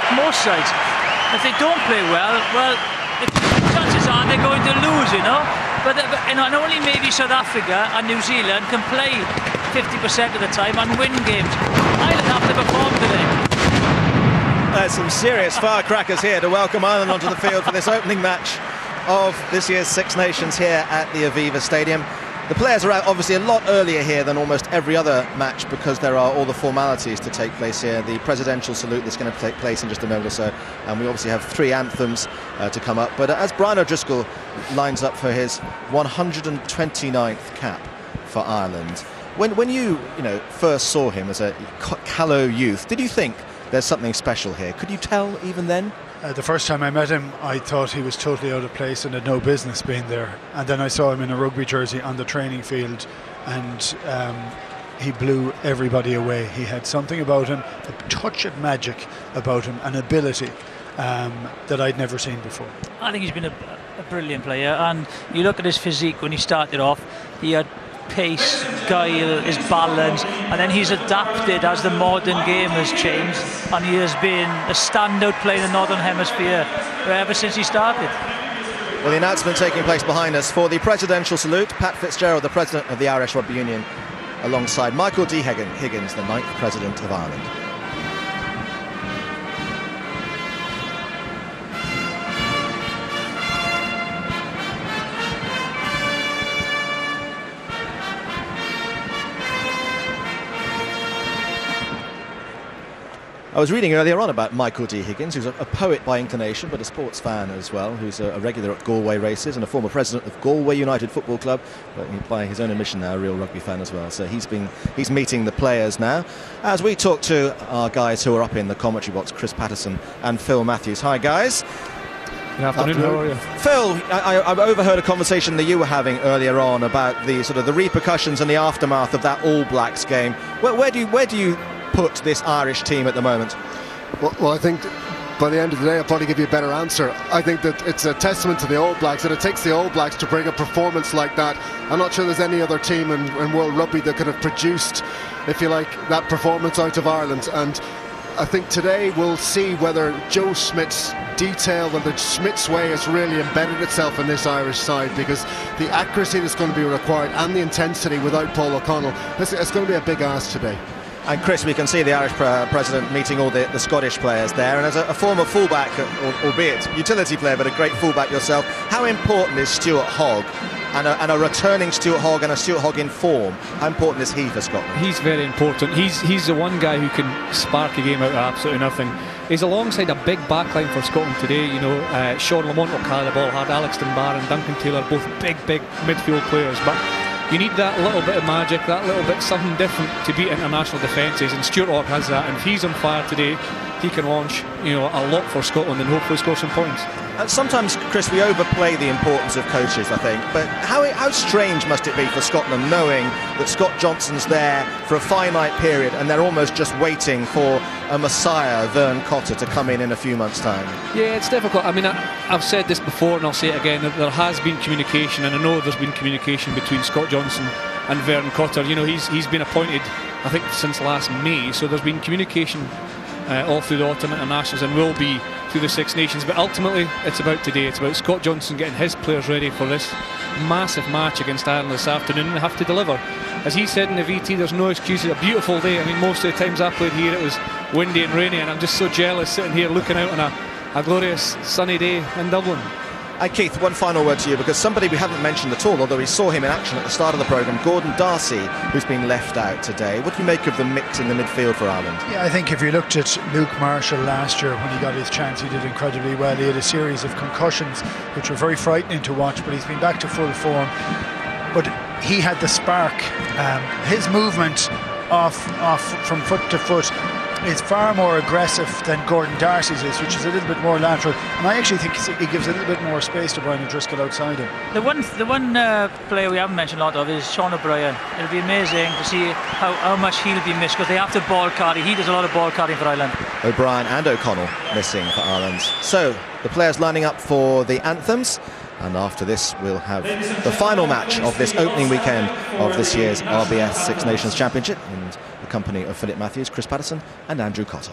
like most sides. If they don't play well, chances are they're going to lose, you know. But only maybe South Africa and New Zealand can play 50% of the time and win games. Ireland have to perform today. There's some serious firecrackers here to welcome Ireland onto the field for this opening match of this year's Six Nations here at the Aviva Stadium. The players are out obviously a lot earlier here than almost every other match because there are all the formalities to take place here. The presidential salute that's going to take place in just a moment or so, and we obviously have 3 anthems to come up. But as Brian O'Driscoll lines up for his 129th cap for Ireland, when you first saw him as a callow youth, did you think there's something special here? Could you tell even then? The first time I met him, I thought he was totally out of place and had no business being there. And then I saw him in a rugby jersey on the training field, and he blew everybody away. He had something about him, a touch of magic about him, an ability that I'd never seen before. I think he's been a brilliant player, and you look at his physique when he started off, he had pace, guile, his balance, and then he's adapted as the modern game has changed, and he has been a standout player in the Northern Hemisphere ever since he started. Well, the announcement taking place behind us for the presidential salute, Pat Fitzgerald, the president of the Irish Rugby Union, alongside Michael D. Higgins, the 9th president of Ireland. I was reading earlier on about Michael D. Higgins, who's a poet by inclination, but a sports fan as well, who's a regular at Galway races and a former president of Galway United Football Club, but by his own admission now, a real rugby fan as well. So he's meeting the players now. As we talk to our guys who are up in the commentary box, Chris Patterson and Phil Matthews. Hi, guys. Good afternoon. How are you? Phil, I overheard a conversation that you were having earlier on about the sort of the repercussions and the aftermath of that All Blacks game. Where do you put this Irish team at the moment? Well, I think by the end of the day I'll probably give you a better answer. I think that it's a testament to the All Blacks, and it takes the All Blacks to bring a performance like that. I'm not sure there's any other team in World Rugby that could have produced, if you like, that performance out of Ireland. And I think today we'll see whether Joe Schmidt's detail and the Schmidt's way has really embedded itself in this Irish side, because the accuracy that's going to be required and the intensity without Paul O'Connell, it's going to be a big ask today. And Chris, we can see the Irish president meeting all the Scottish players there, and as a former fullback, albeit utility player, but a great fullback yourself, how important is Stuart Hogg, and a returning Stuart Hogg and a Stuart Hogg in form? How important is he for Scotland? He's very important. He's the one guy who can spark a game out of absolutely nothing. He's alongside a big backline for Scotland today. Sean Lamont will carry the ball hard, Alex Dunbar and Duncan Taylor, both big midfield players, but you need that little bit of magic, that little bit something different to beat international defences, and Stuart Hogg has that, and if he's on fire today, he can launch a lot for Scotland and hopefully score some points. Sometimes, Chris, we overplay the importance of coaches, I think, but how strange must it be for Scotland knowing that Scott Johnson's there for a finite period and they're almost just waiting for a messiah, Vern Cotter, to come in a few months' time? Yeah, it's difficult. I mean, I've said this before and I'll say it again, that there has been communication, and I know there's been communication between Scott Johnson and Vern Cotter. He's been appointed, I think, since last May, so there's been communication all through the autumn internationals and will be through the Six Nations, but ultimately it's about today. It's about Scott Johnson getting his players ready for this massive match against Ireland this afternoon, and they have to deliver. As he said in the VT, there's no excuses. A beautiful day. I mean, most of the times I played here it was windy and rainy, and I'm just so jealous sitting here looking out on a glorious sunny day in Dublin. And Keith, one final word to you, because somebody we haven't mentioned at all, although we saw him in action at the start of the programme, Gordon Darcy, who's been left out today. What do you make of the mix in the midfield for Ireland? Yeah, I think if you looked at Luke Marshall last year when he got his chance, he did incredibly well. He had a series of concussions which were very frightening to watch, but he's been back to full form. But he had the spark. His movement off from foot to foot is far more aggressive than Gordon Darcy's is, which is a little bit more lateral, and I actually think he gives a little bit more space to Brian O'Driscoll outside him. The one player we haven't mentioned a lot of is Sean O'Brien. It'll be amazing to see how much he'll be missed, because they have to ball carry. He does a lot of ball carrying for Ireland. O'Brien and O'Connell missing for Ireland. So the players lining up for the anthems, and after this we'll have the final match of this opening weekend of this year's RBS Six Nations Championship, in the company of Philip Matthews, Chris Patterson and Andrew Cotter.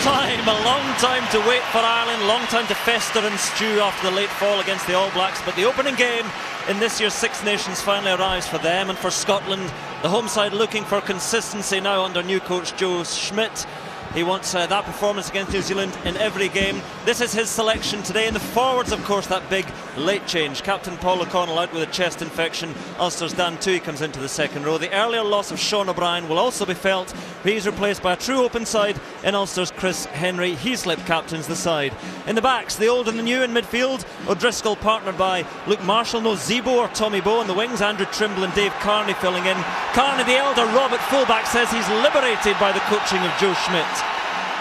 long time to wait for Ireland, long time to fester and stew after the late fall against the All Blacks. But the opening game in this year's Six Nations finally arrives for them and for Scotland. The home side looking for consistency now under new coach Joe Schmidt. He wants that performance against New Zealand in every game. This is his selection today. In the forwards, of course, that big late change. Captain Paul O'Connell out with a chest infection. Ulster's Dan Tui comes into the second row. The earlier loss of Sean O'Brien will also be felt. He's replaced by a true open side in Ulster's Chris Henry. Heaslip captains the side. In the backs, the old and the new in midfield. O'Driscoll partnered by Luke Marshall. No Zebo or Tommy Bowe in the wings. Andrew Trimble and Dave Carney filling in. Carney the elder, Rob at fullback, says he's liberated by the coaching of Joe Schmidt.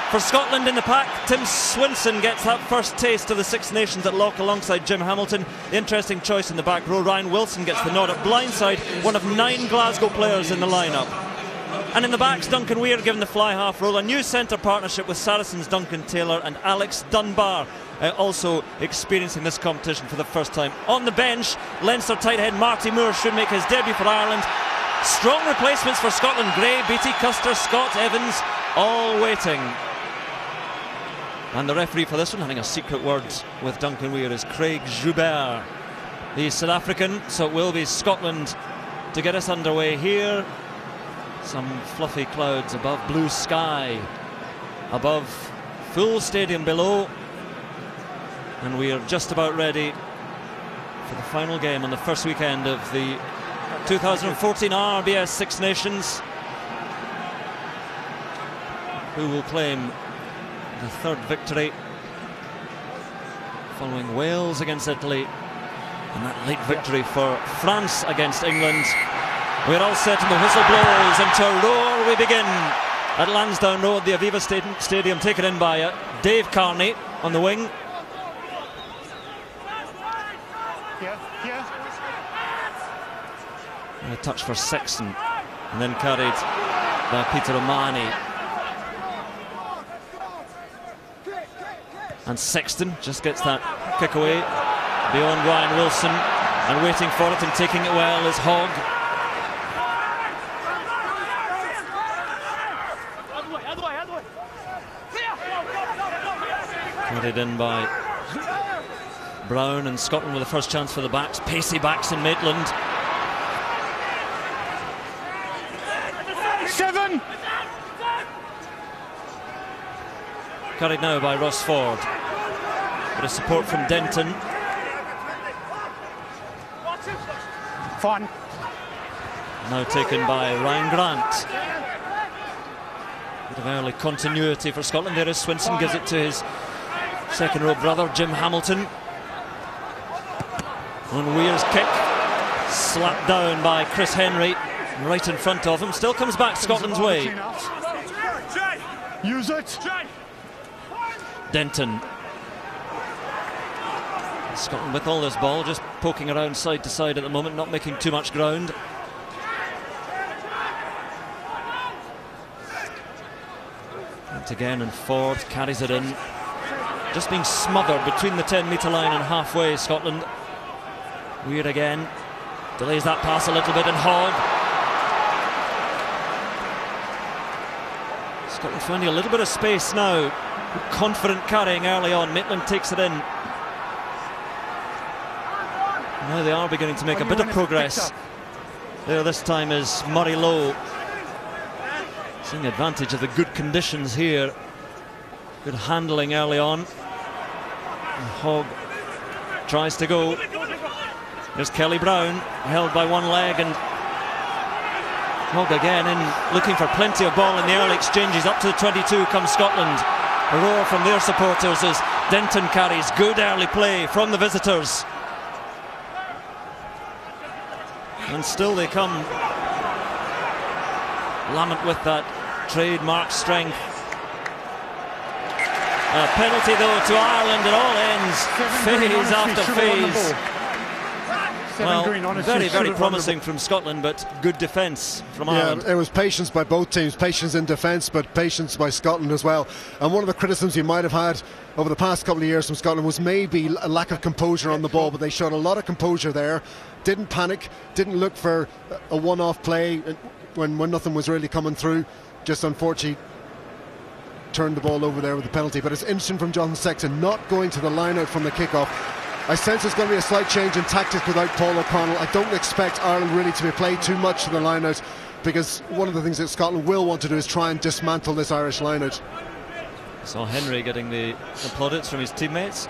For Scotland in the pack, Tim Swinson gets that first taste of the Six Nations at lock alongside Jim Hamilton. The interesting choice in the back row. Ryan Wilson gets the nod at blindside, one of 9 Glasgow players in the lineup. And in the backs, Duncan Weir given the fly half role. A new centre partnership with Saracens' Duncan Taylor and Alex Dunbar, also experiencing this competition for the first time. On the bench, Leinster tight head Marty Moore should make his debut for Ireland. Strong replacements for Scotland: Gray, Beattie, Custer, Scott, Evans, all waiting. And the referee for this one, having a secret word with Duncan Weir, is Craig Joubert. He's South African, so it will be Scotland to get us underway here. Some fluffy clouds above blue sky, above full stadium below. And we are just about ready for the final game on the first weekend of the 2014 RBS Six Nations. Who will claim the third victory following Wales against Italy and that late victory for France against England. We're all set and the whistle blows and to roar we begin at Lansdowne Road, the Aviva Stadium, taken in by Dave Carney on the wing. And a touch for Sexton and then carried by Peter O'Mahony. And Sexton just gets that kick away beyond Ryan Wilson, and waiting for it and taking it well is Hogg. Carried in by Brown, and Scotland with the first chance for the backs. Pacey backs in Maitland. 7. Carried now by Ross Ford. Bit of support from Denton. Fun. Now taken by Ryan Grant. Bit of early continuity for Scotland. There is Swinson, gives it to his second row brother Jim Hamilton. On Weir's kick, slapped down by Chris Henry, right in front of him. Still comes back Scotland's way. Use it. Denton. Scotland with all this ball, just poking around side to side at the moment, not making too much ground. And again, and Ford carries it in. Just being smothered between the 10-metre line and halfway, Scotland. Weird again. Delays that pass a little bit, and Hogg. Scotland finding a little bit of space now. Confident carrying early on. Maitland takes it in. Now they are beginning to make a bit of progress. There this time is Murray Lowe. Seeing advantage of the good conditions here. Good handling early on. And Hogg tries to go. There's Kelly Brown, held by one leg, and Hogg again in, looking for plenty of ball in the early exchanges. Up to the 22 comes Scotland. A roar from their supporters as Denton carries. Good early play from the visitors. And still they come. Lament with that trademark strength. A penalty though to Ireland, and all ends phase after phase. Well, very promising from Scotland, but good defence from Ireland. It was patience by both teams, patience in defence, but patience by Scotland as well. And one of the criticisms you might have had over the past couple of years from Scotland was maybe a lack of composure on the ball, but they showed a lot of composure there. Didn't panic, didn't look for a one-off play when nothing was really coming through. Just unfortunately turned the ball over there with the penalty. But it's interesting from John Sexton not going to the line out from the kickoff. I sense there's going to be a slight change in tactics without Paul O'Connell. I don't expect Ireland really to be played too much to the line out, because one of the things that Scotland will want to do is try and dismantle this Irish line out. Saw Henry getting the plaudits from his teammates.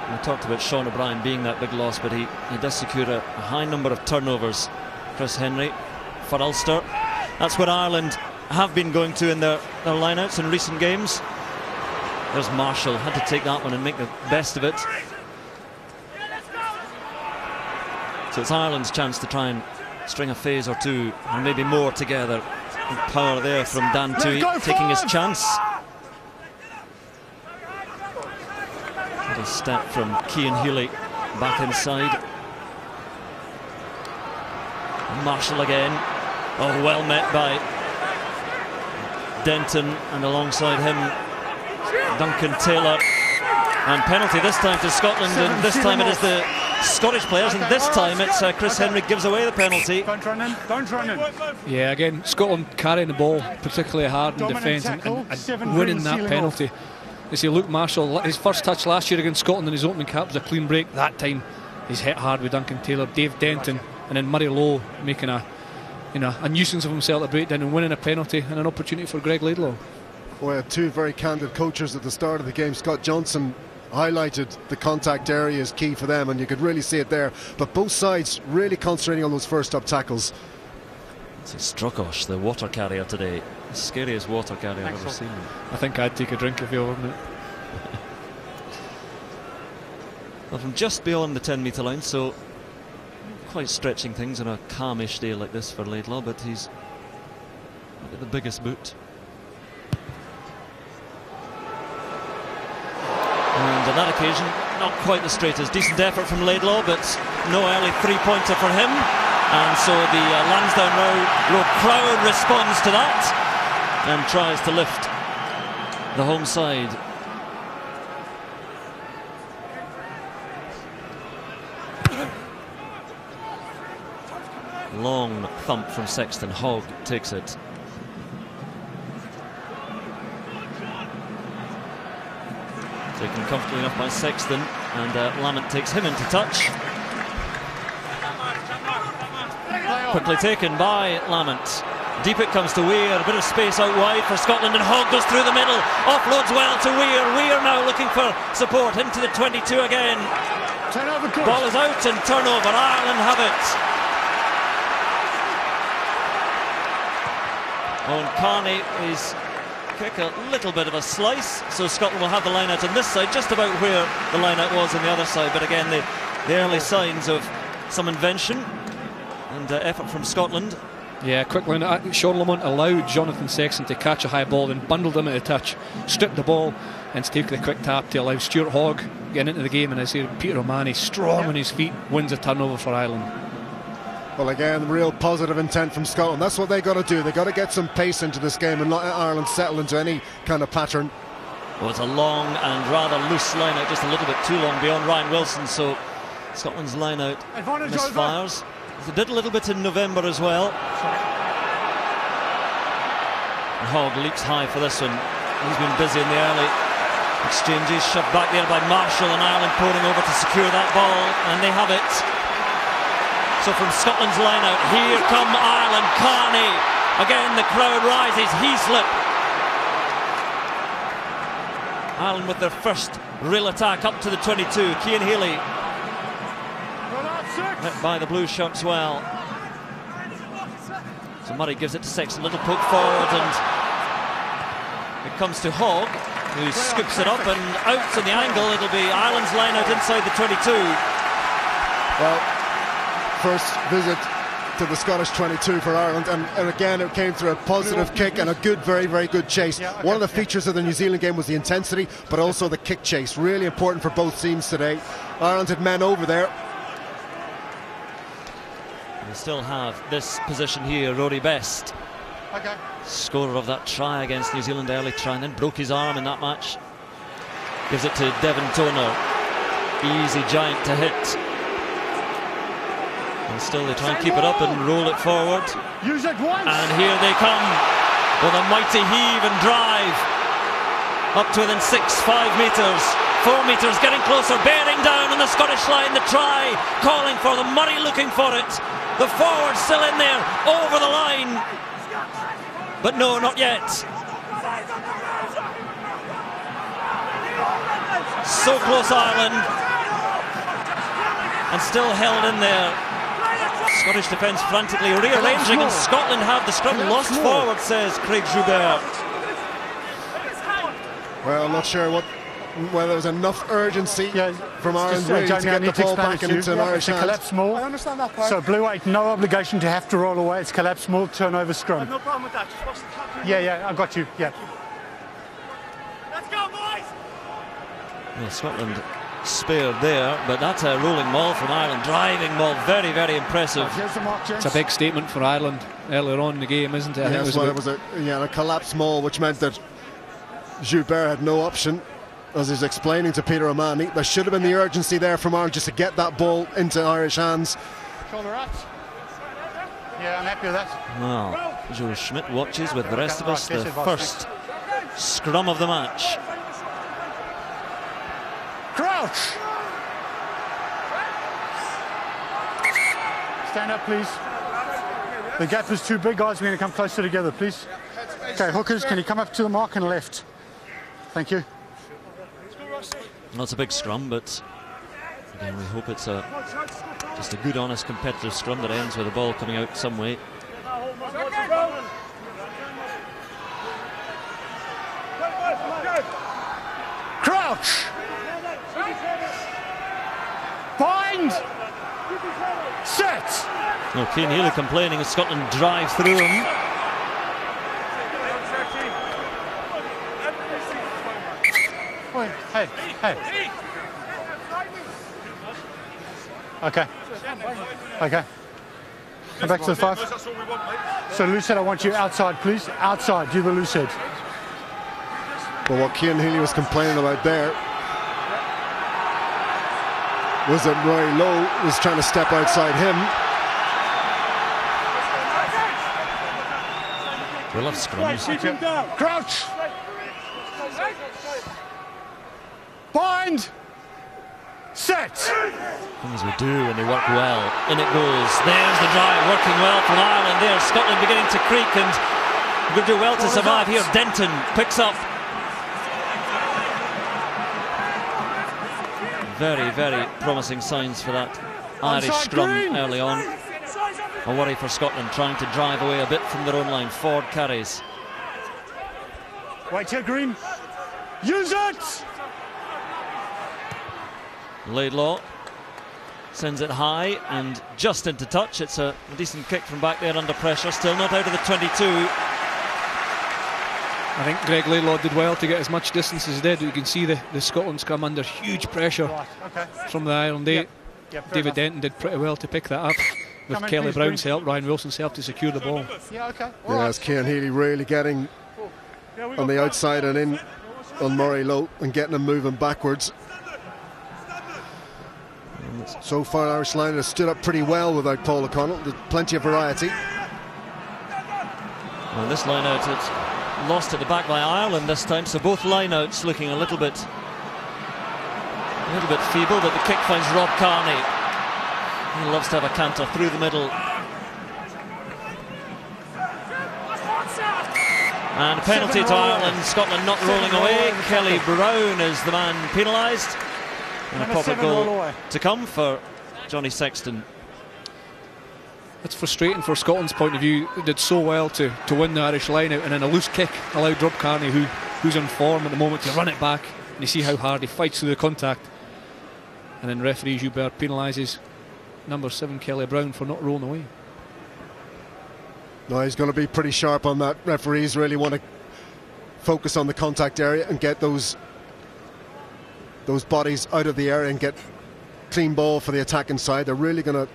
We talked about Sean O'Brien being that big loss, but he does secure a high number of turnovers. Chris Henry for Ulster. That's what Ireland have been going to in their lineouts in recent games. There's Marshall, had to take that one and make the best of it. So it's Ireland's chance to try and string a phase or two, and maybe more together. And power there from Dan Tui, taking his chance. A step from Cian Healy back inside. Marshall again. Oh, well met by Denton, and alongside him Duncan Taylor. And penalty this time to Scotland, and this time it is the Scottish players, and this time it's Chris Henry gives away the penalty. Don't run in. Yeah, again, Scotland carrying the ball particularly hard in defence and winning that penalty. You see Luke Marshall, his first touch last year against Scotland in his opening cap was a clean break. That time he's hit hard with Duncan Taylor, Dave Denton, and then Murray Lowe making a nuisance of himself at breakdown and winning a penalty, and an opportunity for Greg Laidlaw. Well, two very candid coaches at the start of the game. Scott Johnson highlighted the contact area as key for them, and you could really see it there. But both sides really concentrating on those first up tackles. It's Strukosh, the water carrier today. The scariest water carrier I've ever seen. I think I'd take a drink if you were it. Well, from just beyond the 10-metre line, so quite stretching things on a calmish day like this for Laidlaw, but he's at the biggest boot. And on that occasion, not quite the straightest. Decent effort from Laidlaw, but no early three-pointer for him. And so the Lansdowne Road crowd responds to that and tries to lift the home side. Long thump from Sexton. Hogg takes it. Taken comfortably enough by Sexton, and Lamont takes him into touch. Quickly taken by Lamont. Deep it comes to Weir, a bit of space out wide for Scotland, and Hogg goes through the middle, offloads well to Weir. Weir now looking for support into the 22 again. Ball is out and turnover. Ireland have it. Owen Carney is kick a little bit of a slice, so Scotland will have the line out on this side, just about where the line out was on the other side. But again, the early signs of some invention and effort from Scotland. Yeah, quick line. Sean Lamont allowed Jonathan Sexton to catch a high ball, then bundled him at the touch, stripped the ball, and take the quick tap to allow Stuart Hogg getting into the game. And I say Peter O'Mahony, strong on his feet, wins a turnover for Ireland. Well, again, real positive intent from Scotland. That's what they got to do. They got to get some pace into this game and not let Ireland settle into any kind of pattern. Well, it's a long and rather loose line out, just a little bit too long beyond Ryan Wilson. So Scotland's line out misfires. They did a little bit in November as well. And Hogg leaps high for this one. He's been busy in the early exchanges. Shoved back there by Marshall, and Ireland pouring over to secure that ball, and they have it. So from Scotland's line out, here come Ireland. Carney, again the crowd rises, Heaslip. Ireland with their first real attack up to the 22. Cian Healy hit by the blue shirts well. So Murray gives it to Sexton, little poke forward, and it comes to Hogg, who scoops it up and out to the angle. It'll be Ireland's line out inside the 22. Well, first visit to the Scottish 22 for Ireland, and again it came through a positive kick and a good, very, very good chase. One of the features of the New Zealand game was the intensity, but also the kick chase, really important for both teams today. Ireland had men over there. They still have this position here. Rory Best, scorer of that try against New Zealand, early try, and then broke his arm in that match. Gives it to Devon Toner. Easy giant to hit. And still they try and keep it up and roll it forward. And here they come. with a mighty heave and drive up to within 5 metres. 4 metres, getting closer, bearing down on the Scottish line. The try, calling for them. Murray looking for it. The forward still in there, over the line. But no, not yet. So close, Ireland. And still held in there. Scottish defence frantically rearranging, and Scotland have the scrum lost forward, says Craig Joubert. Well, I'm not sure whether there was enough urgency from Ireland really to get the ball back into an Irish hand. Collapse more. I understand that part. So Blue 8, no obligation to have to roll away. It's collapse more, turnover scrum. No problem with that. Just watch the captain. Yeah, I got you. Yeah. Let's go, boys! Well, Scotland spared there, but that's a rolling maul from Ireland. Driving maul, very, very impressive. It's a big statement for Ireland earlier on in the game, isn't it? Yes, it was a collapsed maul, which meant that Joubert had no option. As he's explaining to Peter O'Mahony, there should have been the urgency there from Ireland just to get that ball into Irish hands. Shoulder out. Yeah, I'm happy with that. Well, Joe Schmidt watches with the rest of us the first scrum of the match. Crouch! Stand up, please. The gap is too big, guys. We're going to come closer together, please. Okay, hookers, can you come up to the mark and left? Thank you. Well, it's a big scrum, but again, we hope it's just a good, honest, competitive scrum that ends with the ball coming out some way. Crouch! Bind! Set! No, Cian Healy complaining as Scotland drive through him. Hey. Okay. Come back to the 5. So loose head, I want you outside, please. Outside, do the loose head. But what Cian Healy was complaining about there was that Rory Lowe was trying to step outside him. We love scrums. Crouch! Bind! Set! Things we do when they work well. In it goes. There's the drive, working well from Ireland there. Scotland beginning to creak, and we're going to do well to survive here. Denton picks up. Very, very promising signs for that Irish scrum early on. A worry for Scotland, trying to drive away a bit from their own line. Ford carries. Wait here, Green. Use it! Laidlaw sends it high and just into touch. It's a decent kick from back there under pressure. Still not out of the 22. I think Greg Laidlaw did well to get as much distance as he did. You can see the Scotland scrum under huge pressure from the Ireland 8. David Denton did pretty well to pick that up with Kelly Brown's help, Ryan Wilson's help to secure the ball. It's Cian Healy really getting on the outside and in on Murray Lowe and getting him moving backwards. So far, Irish line has stood up pretty well without Paul O'Connell. There's plenty of variety. Well, this line out, it's lost at the back by Ireland this time, so both line outs looking a little bit feeble, but the kick finds Rob Carney. He loves to have a canter through the middle. And a penalty to Ireland. Scotland not rolling away. Kelly Brown is the man penalised. And a proper goal to come for Johnny Sexton. It's frustrating for Scotland's point of view. They did so well to win the Irish line out, and then a loose kick allowed Rob Carney, who's on form at the moment, to run it back. And you see how hard he fights through the contact. And then referee Joubert penalises number 7 Kelly Brown for not rolling away. No, he's going to be pretty sharp on that. Referees really want to focus on the contact area and get those bodies out of the area and get clean ball for the attacking side. They're really going to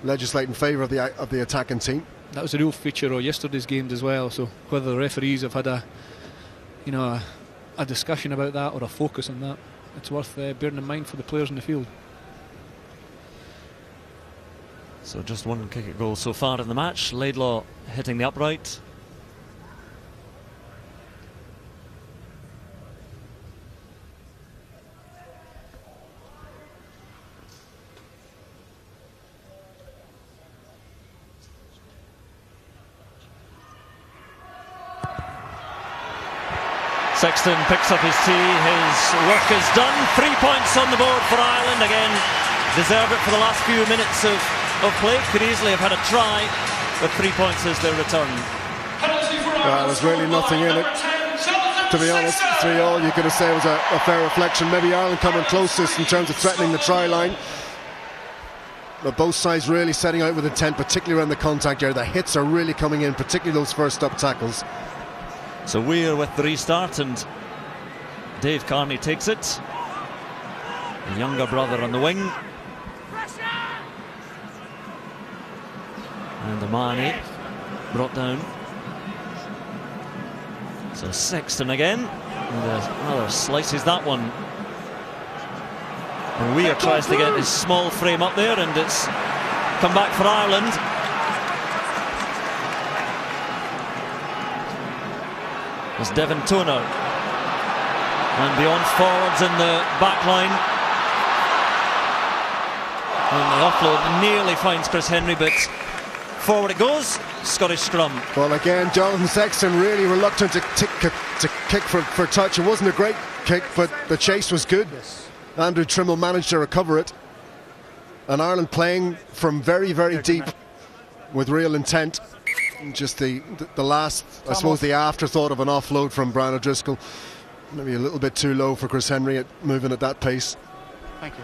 legislate in favour of the attacking team. That was a real feature of yesterday's games as well. So whether the referees have had a discussion about that or a focus on that, it's worth bearing in mind for the players in the field. So just one kick at goal so far in the match. Laidlaw hitting the upright. Sexton picks up his tee. His work is done. 3 points on the board for Ireland. Again, deserve it for the last few minutes of play. Could easily have had a try, but 3 points is their return. There's really nothing in it. To be honest, 3-all, you could have said was a fair reflection. Maybe Ireland coming closest in terms of threatening the try line. But both sides really setting out with intent, particularly around the contact area. The hits are really coming in, particularly those first up tackles. So Weir with the restart, and Dave Carney takes it. The younger brother on the wing. And Amani brought down. So Sexton again, and slices that one. And Weir tries to get his small frame up there, and it's come back for Ireland. It's Devon Toner, and beyond forwards in the back line. And the offload nearly finds Chris Henry, but forward it goes. Scottish scrum. Well, again, Jonathan Sexton really reluctant to kick for touch. It wasn't a great kick, but the chase was good. Andrew Trimble managed to recover it. And Ireland playing from very, very deep with real intent. Just the last, I suppose, the afterthought of an offload from Brian O'Driscoll. Maybe a little bit too low for Chris Henry at moving at that pace. Thank you.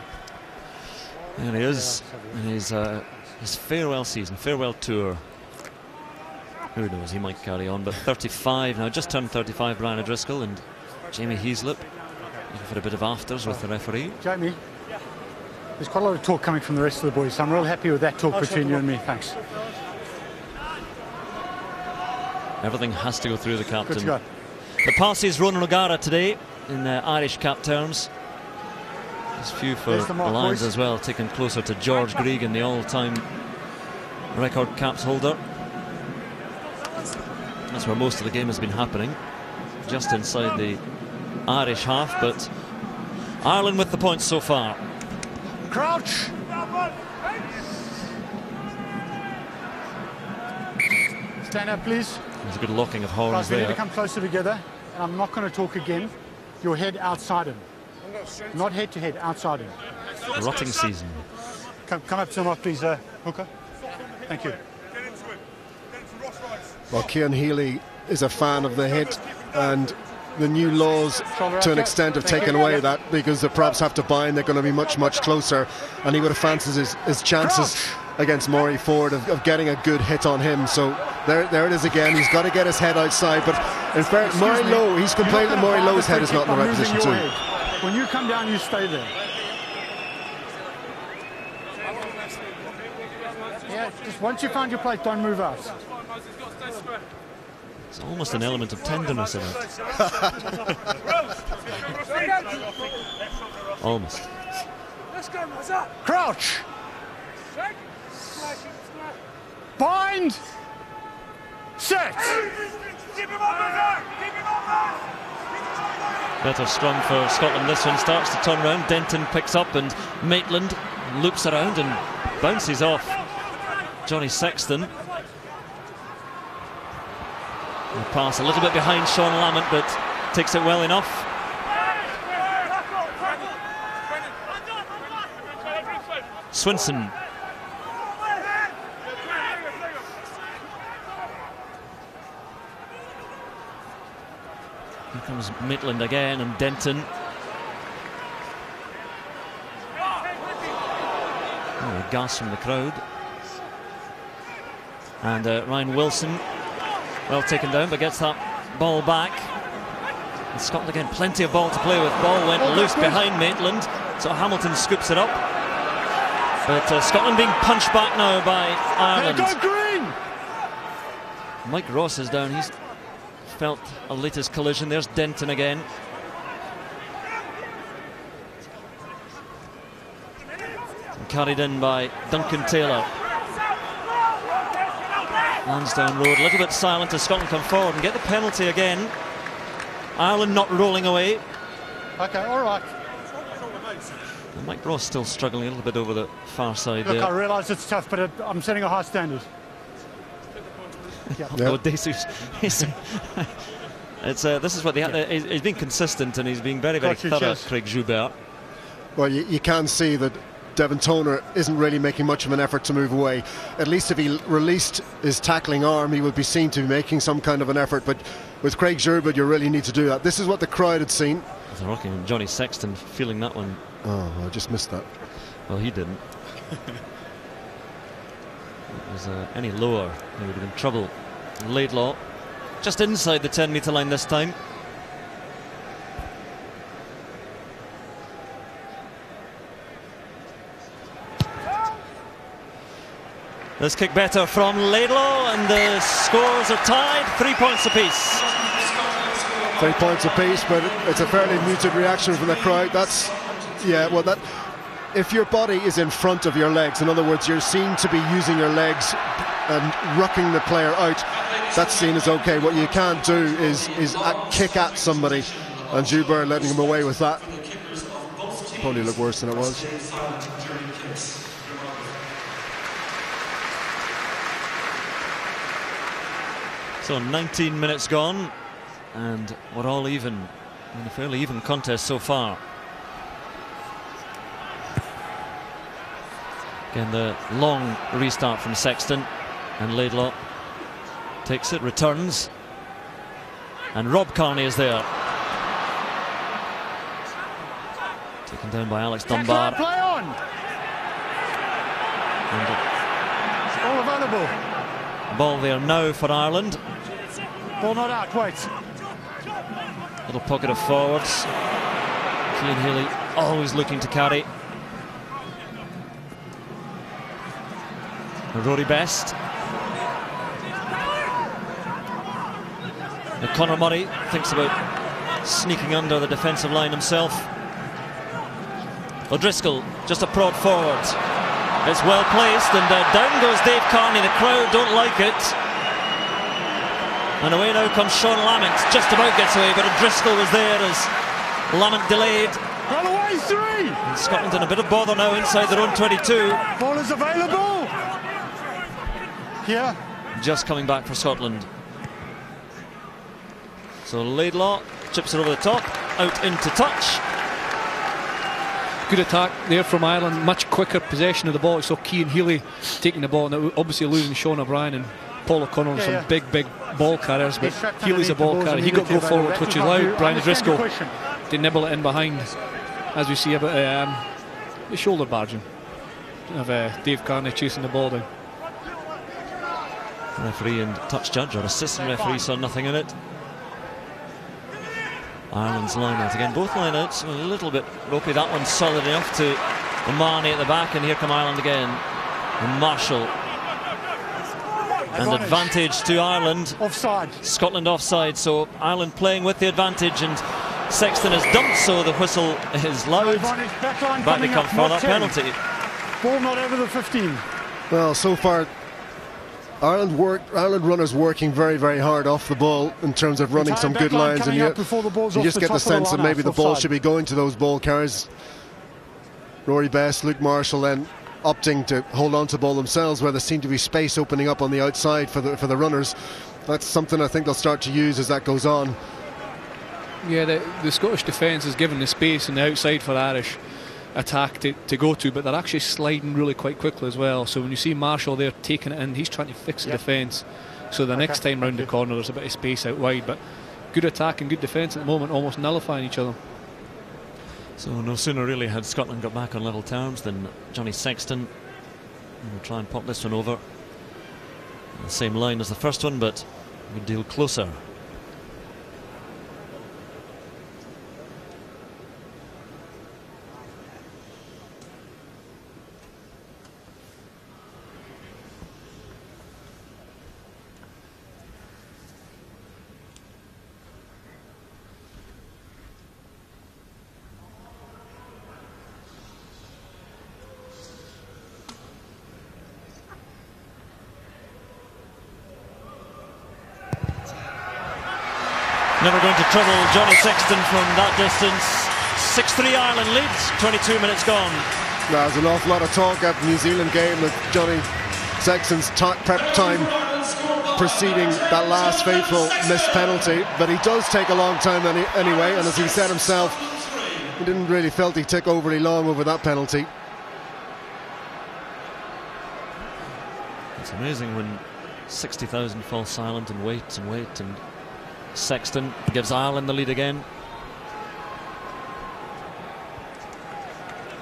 There he is. And his farewell season, farewell tour. Who knows, he might carry on, but 35 now, just turned 35, Brian O'Driscoll, and Jamie Heaslip looking for a bit of afters with the referee. Jamie, there's quite a lot of talk coming from the rest of the boys, so I'm real happy with that talk between you and me. Thanks. Everything has to go through the captain. Good to go. The pass is Ronan O'Gara today in Irish cap terms. There's few for the Lions as well, taken closer to George Gregan, the all-time record caps holder. That's where most of the game has been happening, just inside the Irish half, but Ireland with the points so far. Crouch! Stand up, please. There's a good locking of horns Guys, we need there. to come closer together, and I'm not going to talk again. Your head outside him. Not head to head, outside him. Rotting season. Come up to him off, please, Hooker. Thank you. Well, Cian Healy is a fan of the hit, and the new laws to an extent have taken away that, because the Probs have to buy and they're going to be much, much closer, and he would have fancied his chances against Maury Ford of getting a good hit on him. So there it is again. He's got to get his head outside, but in fact, Maury Lowe, he's complaining that Maury Lowe's head is not in the right position too. When you come down, you stay there. Yeah, just once you find your place, don't move out. It's almost an element of tenderness in it. Almost. Crouch! Bind! Set! Better scrum for Scotland. This one starts to turn around. Denton picks up, and Maitland loops around and bounces off Johnny Sexton. The pass a little bit behind Sean Lamont, but takes it well enough. Swinson. Here comes Maitland again, and Denton. Oh, a gasp from the crowd. And Ryan Wilson, well taken down, but gets that ball back. And Scotland again, plenty of ball to play with. Ball went loose behind Maitland, so Hamilton scoops it up. But Scotland being punched back now by Ireland. Hey, go green! Mike Ross is down. He's felt a latest collision. There's Denton again. And carried in by Duncan Taylor. Lansdowne Road, a little bit silent as Scotland come forward and get the penalty again. Ireland not rolling away. Okay, all right. And Mike Ross still struggling a little bit over the far side. Look, there. I realise it's tough, but I'm setting a high standard. Oh, Jesus. This is what they had. He's been consistent and he's been very, very thorough, Craig Joubert. Well, you can see that Devon Toner isn't really making much of an effort to move away. At least if he released his tackling arm, he would be seen to be making some kind of an effort. But with Craig Joubert, you really need to do that. This is what the crowd had seen. They're rocking Johnny Sexton feeling that one. Oh, I just missed that. Well, he didn't. If it was any lower, he would have been trouble. Laidlaw, just inside the 10-metre line this time. This kick better from Laidlaw, and the scores are tied, 3 points apiece. 3 points apiece, but it's a fairly muted reaction from the crowd. That's, yeah, well, that if your body is in front of your legs, in other words, you're seen to be using your legs and rucking the player out, that's seen as okay. What you can't do is kick at somebody, and Joubert letting him away with that probably looked worse than it was. So 19 minutes gone, and we're all even in a fairly even contest so far. Again, the long restart from Sexton, and Laidlaw takes it, returns, and Rob Carney is there. Taken down by Alex Dunbar. Play on. All available. Ball there now for Ireland. Ball not out, wait. Little pocket of forwards. Cian Healy always looking to carry. Rory Best. Now Conor Murray thinks about sneaking under the defensive line himself. O'Driscoll, just a prod forward. It's well placed, and down goes Dave Carney. The crowd don't like it. And away now comes Sean Lamont. Just about gets away, but O'Driscoll was there as Lamont delayed. Run away, 3! And Scotland in a bit of bother now inside their own 22. Ball is available. Here. Just coming back for Scotland. So Laidlaw chips it over the top, out into touch. Good attack there from Ireland, much quicker possession of the ball. So Cian Healy taking the ball, now obviously losing Sean O'Brien and Paul O'Connell, some big ball carriers, but Healy's a ball carrier. He got to go forward, which allowed Brian O'Driscoll to nibble it in behind, as we see a bit the shoulder barging of Dave Carney chasing the ball down. Referee and touch judge or assistant referee saw nothing in it. Ireland's line out again. Both line outs a little bit ropey. That one's solid enough to Marnie at the back, and here come Ireland again. And Marshall. And advantage to Ireland. Offside. Scotland offside, so Ireland playing with the advantage, and Sexton has dumped, so the whistle is loud. Back they come for that penalty. Ball not over the 15. Well, so far Ireland runners working very, very hard off the ball in terms of running some good lines, and you just get the sense that maybe the ball should be going to those ball carriers. Rory Best, Luke Marshall then opting to hold on to ball themselves, where there seemed to be space opening up on the outside for the runners. That's something I think they'll start to use as that goes on. Yeah, the Scottish defence is given the space on the outside for Irish attack to go to, but they're actually sliding really quite quickly as well. So when you see Marshall there taking it in, he's trying to fix the defence, so the next time round the corner there's a bit of space out wide. But good attack and good defence at the moment, almost nullifying each other. So no sooner really had Scotland got back on level terms than Johnny Sexton will try and pop this one over. The same line as the first one, but a good deal closer. Never going to trouble Johnny Sexton from that distance. 6-3 Ireland leads, 22 minutes gone. There's an awful lot of talk after the New Zealand game that Johnny Sexton's prep time preceding that last fateful missed penalty, but he does take a long time anyway, and as he said himself, he didn't really felt he took overly long over that penalty. It's amazing when 60,000 fall silent and wait, and Sexton gives Ireland the lead again.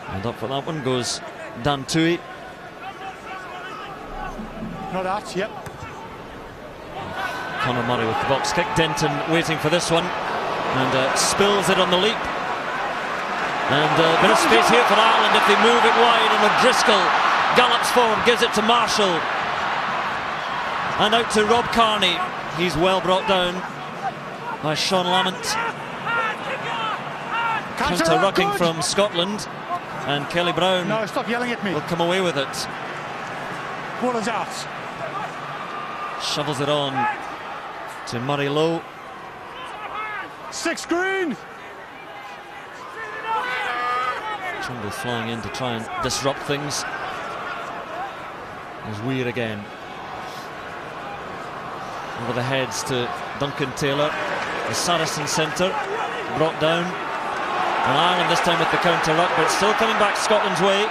And up for that one goes Dan Tui. Not out, yep. Conor Murray with the box kick. Denton waiting for this one and spills it on the leap. And a bit of space here for Ireland if they move it wide, and O'Driscoll gallops forward, gives it to Marshall. And out to Rob Kearney. He's well brought down by Sean Lamont. Counter-rucking from Scotland, and Kelly Brown No, stop yelling at me. will come away with it. Ball is out. Shovels it on to Murray Lowe. 6 green. Trimble flying in to try and disrupt things. There's Weir again. Over the heads to Duncan Taylor. The Saracen centre brought down. And Ireland this time with the counter-ruck, but still coming back Scotland's way.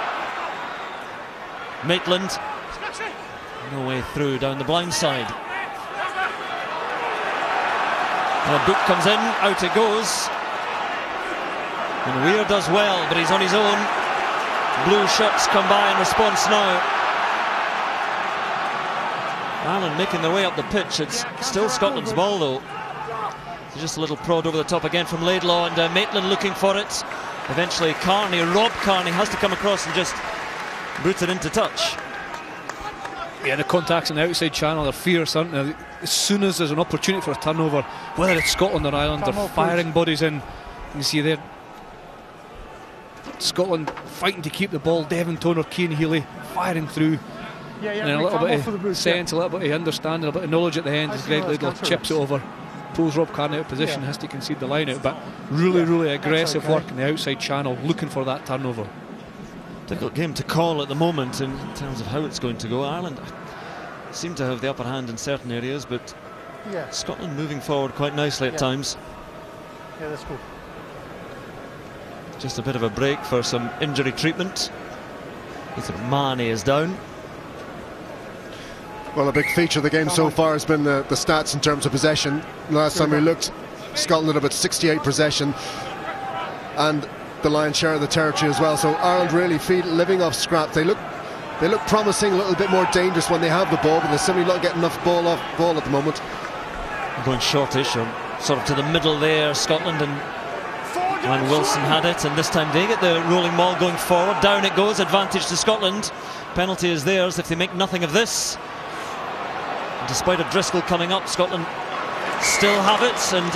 Maitland. No way through down the blind side. And a boot comes in, out it goes. And Weir does well, but he's on his own. Blue shirts come by in response now. Ireland making their way up the pitch. It's still Scotland's ball though. Just a little prod over the top again from Laidlaw, and Maitland looking for it. Eventually Kearney, Rob Kearney, has to come across and just boot it into touch. Yeah, the contacts on the outside channel are fierce, aren't they? As soon as there's an opportunity for a turnover, whether it's Scotland or Ireland, they're firing bodies in. You see there, Scotland fighting to keep the ball. Devon Toner, Cian Healy firing through. And a little bit of sense, a little bit of understanding, a bit of knowledge at the end as Greg Laidlaw chips it over, pulls Rob Kearney out of position, has to concede the line out, but really aggressive work in the outside channel, looking for that turnover. Difficult game to call at the moment in terms of how it's going to go. Ireland seem to have the upper hand in certain areas, but Scotland moving forward quite nicely at times. Yeah, that's cool. Just a bit of a break for some injury treatment. Ethan Mahoney is down. Well, a big feature of the game so far has been the stats in terms of possession. Last time we looked, Scotland had about 68 possession and the lion's share of the territory as well. So Ireland really living off scrap. They look promising, a little bit more dangerous when they have the ball, but they simply not getting enough ball off ball at the moment. Going shortish, or sort of to the middle there, Scotland, and Wilson had it, and this time they get the rolling ball going forward. Down it goes, advantage to Scotland. Penalty is theirs if they make nothing of this. Despite O'Driscoll coming up, Scotland still have it, and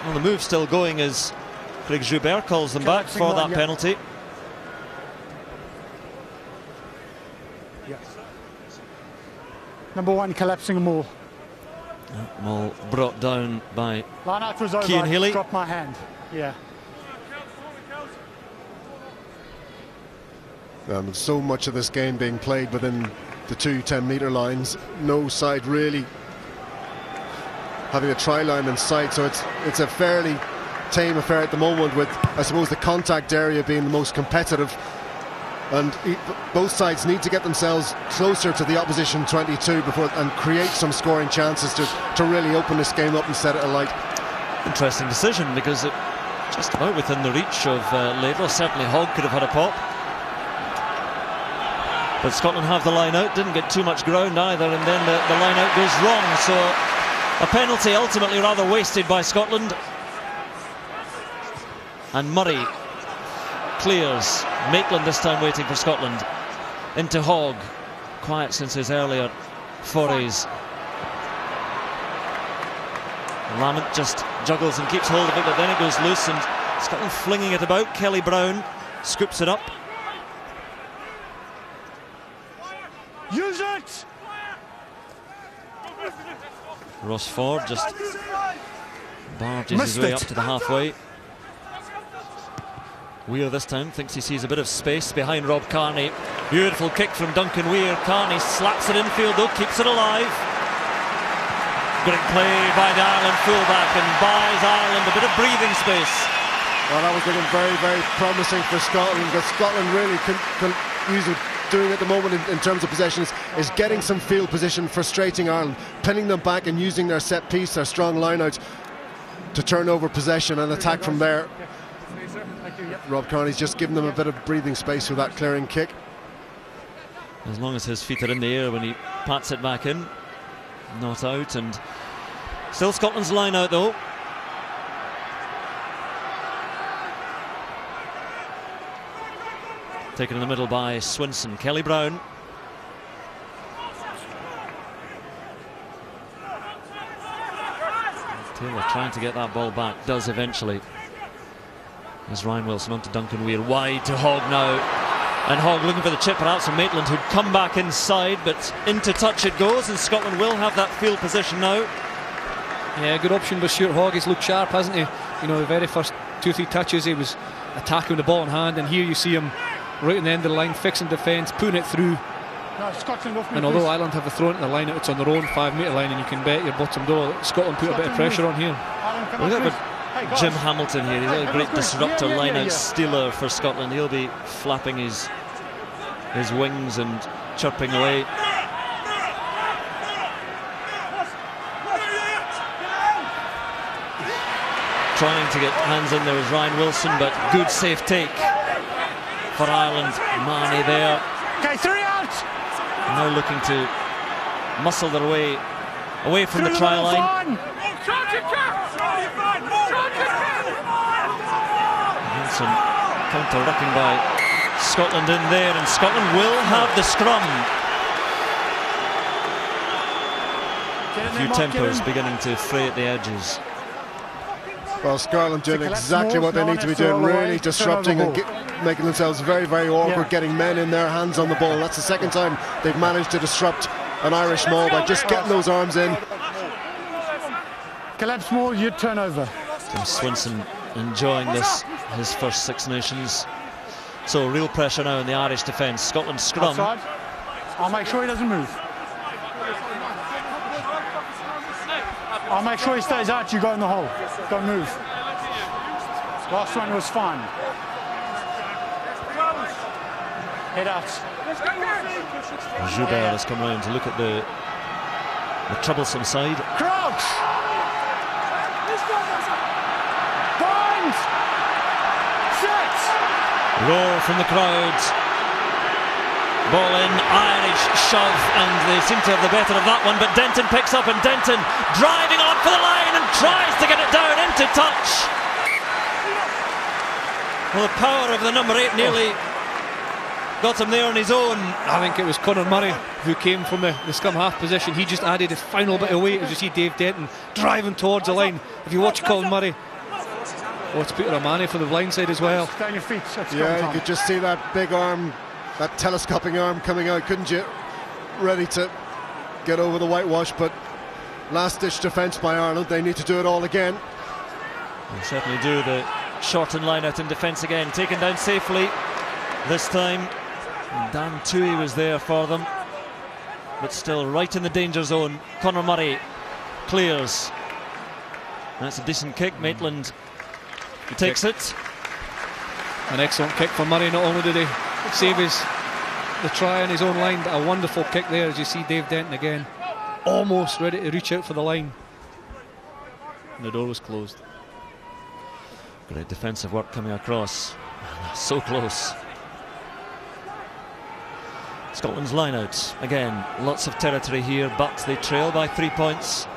well, the move's still going as Craig Joubert calls them back for that penalty. Yes. Number 1 collapsing them all. All brought down by Line out was over. Cian Healy. Dropped my hand. Yeah. So much of this game being played within the 2 10-metre lines, no side really having a try line in sight, so it's a fairly tame affair at the moment, with I suppose the contact area being the most competitive, and both sides need to get themselves closer to the opposition 22 before and create some scoring chances to really open this game up and set it alight. Interesting decision, because it just about within the reach of Laidlaw. Certainly Hogg could have had a pop. But Scotland have the line out, didn't get too much ground either, and then the line out goes wrong. So a penalty ultimately rather wasted by Scotland. And Murray clears. Maitland this time waiting for Scotland. Into Hogg. Quiet since his earlier forays. Lamont just juggles and keeps hold of it, but then it goes loose, and Scotland flinging it about. Kelly Brown scoops it up. Use it! Ross Ford just barges his way up to the halfway. Weir this time thinks he sees a bit of space behind Rob Kearney. Beautiful kick from Duncan Weir. Kearney slaps it infield though, keeps it alive. Great play by the Ireland fullback and buys Ireland a bit of breathing space. Well, that was looking very, very promising for Scotland, because Scotland really can use it. Doing at the moment in terms of possessions is getting some field position, frustrating Ireland, pinning them back and using their set piece, their strong line out to turn over possession and attack from there. Rob Kearney's just giving them a bit of breathing space with that clearing kick. As long as his feet are in the air when he pats it back in, not out. And still Scotland's line out though. Taken in the middle by Swinson. Kelly Brown. Taylor trying to get that ball back, does eventually. As Ryan Wilson onto Duncan Weir, wide to Hogg now. And Hogg looking for the chip perhaps from Maitland, who'd come back inside, but into touch it goes, and Scotland will have that field position now. Yeah, good option by Stuart Hogg. He's looked sharp, hasn't he? You know, the very first 2-3 touches he was attacking with the ball in hand, and here you see him right on the end of the line, fixing defence, putting it through. No, Scotland off me, and although please. Ireland have the throw into the line, it's on their own 5-metre line, and you can bet your bottom dollar Scotland put a bit of pressure on here. Jim Hamilton here, he's a great disruptor, line-out stealer for Scotland. He'll be flapping his wings and chirping away. Trying to get hands in there was Ryan Wilson, but good safe take for Ireland. Mahoney there. Okay, 3 out. Now looking to muscle their way away from the try line. And some counter-rucking by Scotland in there, and Scotland will have the scrum. A few tempers beginning to fray at the edges. Well, Scotland doing exactly what they need to be doing, really disrupting and making themselves very, very awkward, getting men in their hands on the ball. That's the second time they've managed to disrupt an Irish maul by just getting those arms in. Collapse more, you turnover. Tim Swinson enjoying this, his first Six Nations. So real pressure now in the Irish defence. Scotland scrum. Outside. I'll make sure he doesn't move. I'll make sure he stays out, you go in the hole. Don't move. Last one was fine. Head out. Joubert has come round to look at the troublesome side. Crouch! Bind! Set! Roar from the crowd. Ball in, Irish shove, and they seem to have the better of that one, but Denton picks up, and Denton driving on for the line and tries to get it down into touch. Well, the power of the number 8 nearly got him there on his own. I think it was Conor Murray who came from the scrum half position. He just added a final bit of weight, as you see Dave Denton driving towards the line. If you watch Colin Murray, it's Peter O'Mahony for the blind side as well. Stay on your feet. Yeah, you could just see that big arm, that telescoping arm coming out, couldn't you? Ready to get over the whitewash, but last-ditch defence by Ireland. They need to do it all again. They certainly do. The shortened line out in defence again, taken down safely this time. Dan Toohey was there for them, but still right in the danger zone. Conor Murray clears. That's a decent kick. Maitland takes it. An excellent kick for Murray. Not only did he save the try on his own line, but a wonderful kick there, as you see Dave Denton again, almost ready to reach out for the line. And the door was closed. Great defensive work coming across. So close. Scotland's line out again. Lots of territory here, but they trail by 3 points.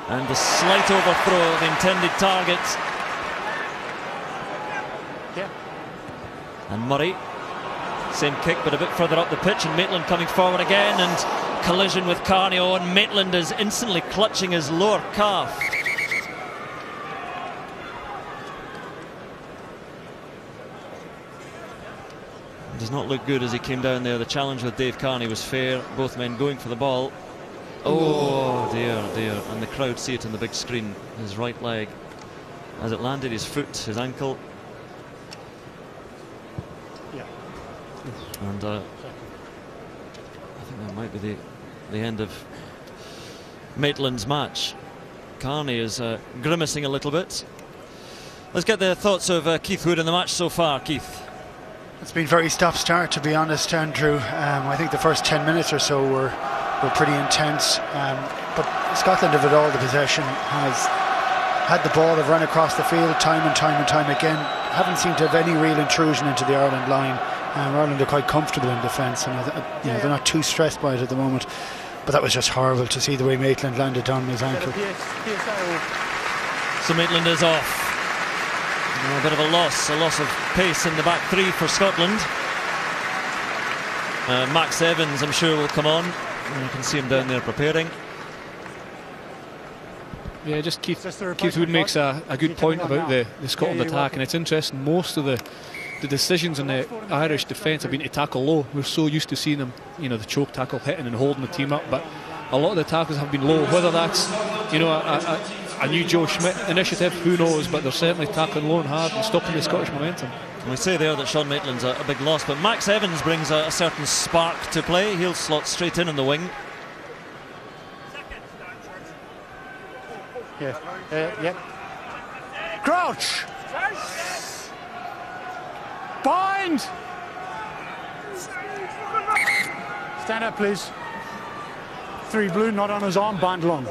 And the slight overthrow of the intended target. Yeah. And Murray, same kick but a bit further up the pitch, and Maitland coming forward again, and collision with Kearney. And Maitland is instantly clutching his lower calf. Does not look good as he came down there. The challenge with Dave Kearney was fair, both men going for the ball. Oh dear, dear. And the crowd see it on the big screen. His right leg, as it landed, his foot, his ankle. Yeah. And I think that might be the end of Maitland's match. Carney is grimacing a little bit. Let's get the thoughts of Keith Wood in the match so far. Keith. It's been very stop-start, to be honest, Andrew. I think the first 10 minutes or so were pretty intense. But Scotland, have it all the possession, has had the ball, have run across the field time and time again. Haven't seemed to have any real intrusion into the Ireland line. Ireland are quite comfortable in defence, and they're not too stressed by it at the moment. But that was just horrible to see the way Maitland landed on his ankle. So Maitland is off. A bit of a loss of pace in the back three for Scotland. Max Evans, I'm sure, will come on. You can see him down there preparing. Yeah, just Keith Wood makes a good point about the Scotland attack, and it's interesting. Most of the decisions in the Irish defence have been to tackle low. We're so used to seeing them, the choke tackle hitting and holding the team up, but a lot of the tackles have been low. Whether that's, a new Joe Schmidt initiative, who knows, but they're certainly tackling low and hard and stopping the Scottish momentum. We say there that Sean Maitland's a big loss, but Max Evans brings a certain spark to play. He'll slot straight in the wing. Yep. Crouch! Bind! Stand up, please. 3 blue, not on his arm, bind long.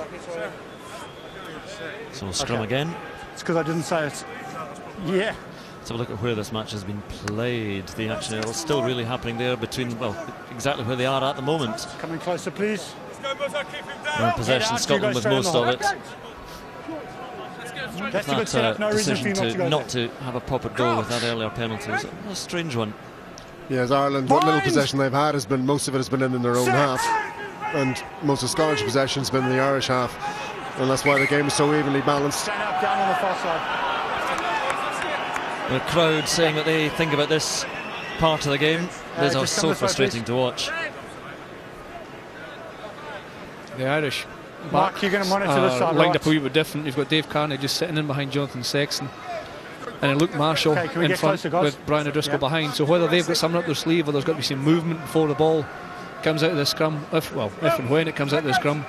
So we'll scrum again. It's because I didn't say it. Yeah. Let's have a look at where this match has been played. The action is still really happening there between, well, exactly where they are at the moment. Coming closer, please. They're in possession, Scotland with most of it. That's a good setup, no reason for you not to have a proper goal with that earlier penalty. It's a strange one. Yes, Ireland, what little possession they've had has been, most of it has been in their own half, and most of Scottish possession has been in the Irish half, and that's why the game is so evenly balanced. Stand up, down on the far side. The crowd saying what they think about this part of the game. These are so frustrating to watch. The Irish Mark, you're going to monitor this side. Lined up a wee bit different. You've got Dave Carney just sitting in behind Jonathan Sexton, and then Luke Marshall in front with Brian O'Driscoll behind. So whether they've got something up their sleeve or there's got to be some movement before the ball comes out of the scrum, if and when it comes out of the scrum,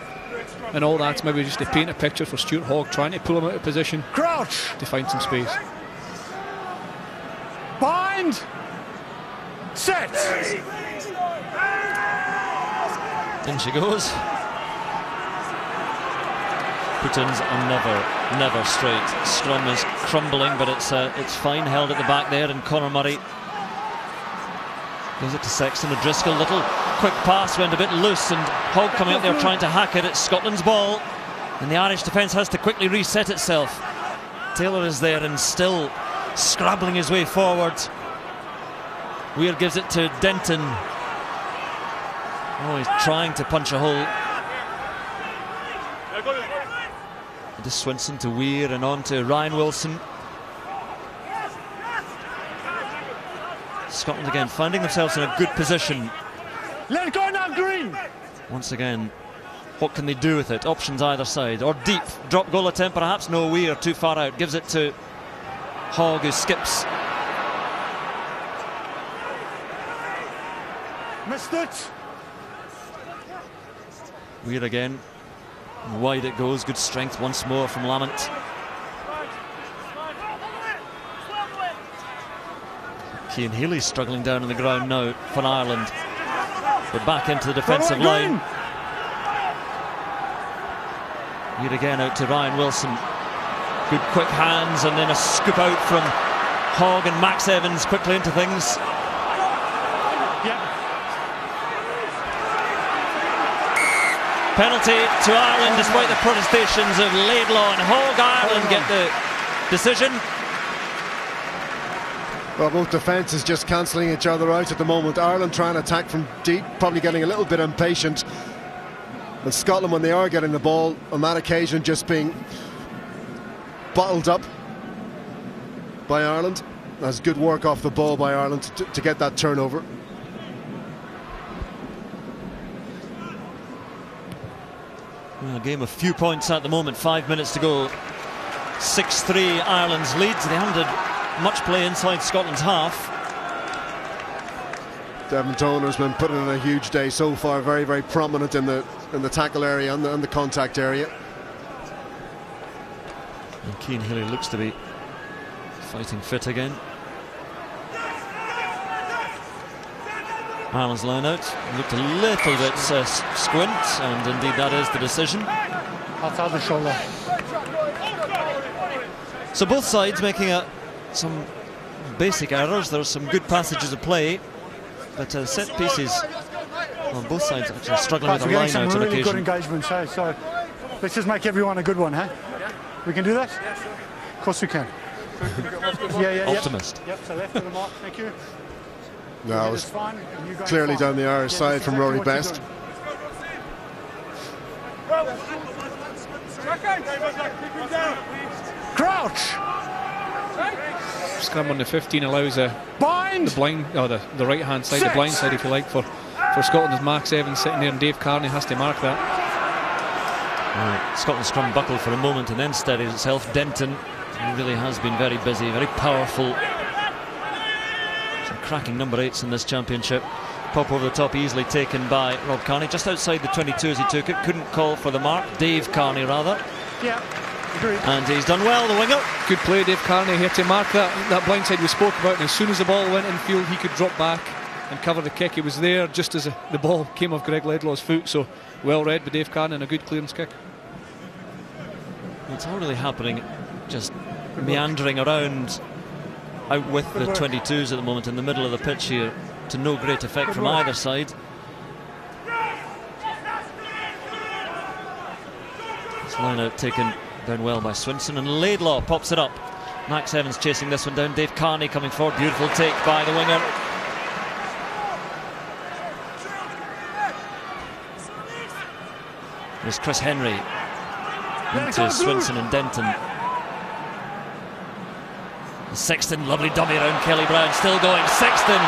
and all that's maybe just to paint a picture for Stuart Hogg, trying to pull him out of position, crouch, to find some space. Bind, set. In she goes. Put-ins are never straight. Scrum is crumbling, but it's fine, held at the back there, and Conor Murray gives it to Sexton. O'Driscoll, little quick pass, went a bit loose, and Hogg coming up there trying to hack it. It's Scotland's ball, and the Irish defence has to quickly reset itself. Taylor is there and still scrabbling his way forward. Weir gives it to Denton. Oh, he's trying to punch a hole. To Swinson, to Weir, and on to Ryan Wilson. Scotland again finding themselves in a good position. Let it go now, Green. Once again, what can they do with it? Options either side. Or deep. Drop goal attempt perhaps. No, Weir too far out. Gives it to Hogg, who skips. Missed it. Weir again. Wide it goes. Good strength once more from Lamont. Cian Healy struggling down on the ground now for Ireland. But back into the defensive line. Here again out to Ryan Wilson. Good quick hands, and then a scoop out from Hogg and Max Evans quickly into things. Penalty to Ireland despite the protestations of Laidlaw and Hogg. Ireland get the decision. Well, both defences just cancelling each other out at the moment. Ireland trying to attack from deep, probably getting a little bit impatient. And Scotland, when they are getting the ball, on that occasion just being bottled up by Ireland. That's good work off the ball by Ireland to get that turnover. Well, a game of few points at the moment, 5 minutes to go. 6-3 Ireland's lead. They haven't had much play inside Scotland's half. Devon Toner's been putting in a huge day so far, very, very prominent in the tackle area and the contact area. And Cian Healy looks to be fighting fit again. Ireland's line out looked a little bit squint, and indeed that is the decision. Outside the shoulder. So both sides making some basic errors. There are some good passages of play, but set pieces on both sides actually struggling with the line out on occasion. Really good engagement, so let's just make everyone a good one, huh? We can do that? Of course we can. Optimist. Yep, so left of the mark, thank you. No, it was clearly down the Irish side from Rory Best. Crouch! Scrum on the 15 allows the blind, or the right hand side, the blind side if you like, for Scotland, as Max Evans sitting there and Dave Carney has to mark that. Scotland's scrum buckled for a moment and then steadies itself. Denton really has been very busy, very powerful. Some cracking number 8s in this championship. Pop over the top, easily taken by Rob Carney, just outside the 22 as he took it. Couldn't call for the mark. Dave Carney rather. Yeah, agreed. And he's done well, the winger. Good play, Dave Carney here to mark that blind side we spoke about, and as soon as the ball went in field he could drop back and cover the kick. It was there just as the ball came off Greg Ledlaw's foot, so well read by Dave Carney and a good clearance kick. It's all really happening just meandering around out with the 22s at the moment in the middle of the pitch here, to no great effect from either side. This line out taken down well by Swinson, and Laidlaw pops it up. Max Evans chasing this one down. Dave Carney coming forward. Beautiful take by the winger. There's Chris Henry into Swinson and Denton. Sexton, lovely dummy around Kelly Brown, still going. Sexton,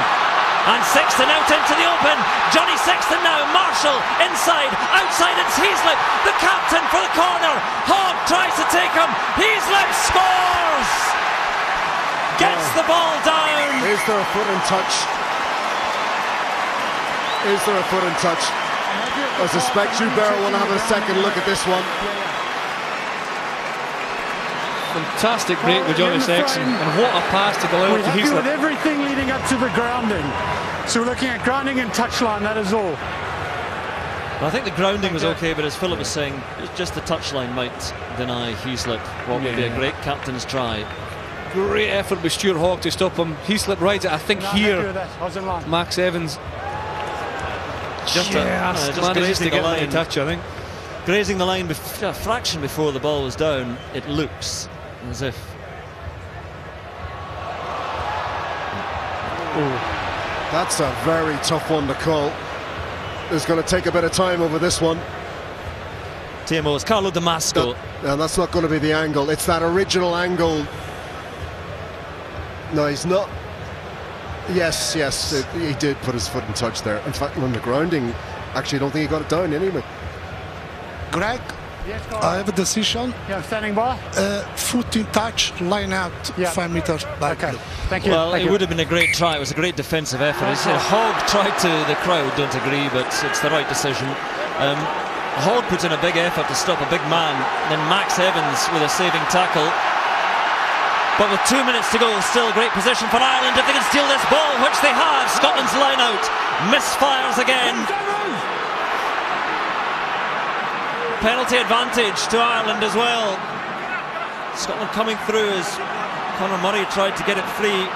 and Sexton out into the open. Johnny Sexton now. Marshall inside, outside it's Heaslip, the captain for the corner. Hogg tries to take him. Heaslip scores. Gets the ball down. Is there a foot in touch? Is there a foot in touch? I suspect you better want to have a second look at this one. Fantastic break with Johnny Sexton, and what a pass to deliver to Heaslip. With everything leading up to the grounding. So we're looking at grounding and touchline, that is all. Well, I think the grounding was okay, but as Philip was saying, just the touchline might deny Heaslip what would be a great captain's try. Great effort by Stuart Hogg to stop him. Heaslip rides it, I think here. Max Evans just manages to get the line touch, I think. Grazing the line a fraction before the ball was down, it looks as if. That's a very tough one to call. It's going to take a bit of time over this one. TMO is Carlo Damasco. And that's not going to be the angle. It's that original angle. No, he's not. Yes, he did put his foot in touch there. In fact, on the grounding, actually, I don't think he got it down anyway. Greg, I have a decision. Yeah, standing by. Foot in touch, line out, 5 meters back. Okay, thank you. Well, it would have been a great try. It was a great defensive effort. Hogg tried to, the crowd don't agree, but it's the right decision. Hogg put in a big effort to stop a big man. Then Max Evans with a saving tackle. But with 2 minutes to go, still great position for Ireland if they can steal this ball, which they have. Scotland's line out misfires again. Penalty advantage to Ireland as well. Scotland coming through as Conor Murray tried to get it free.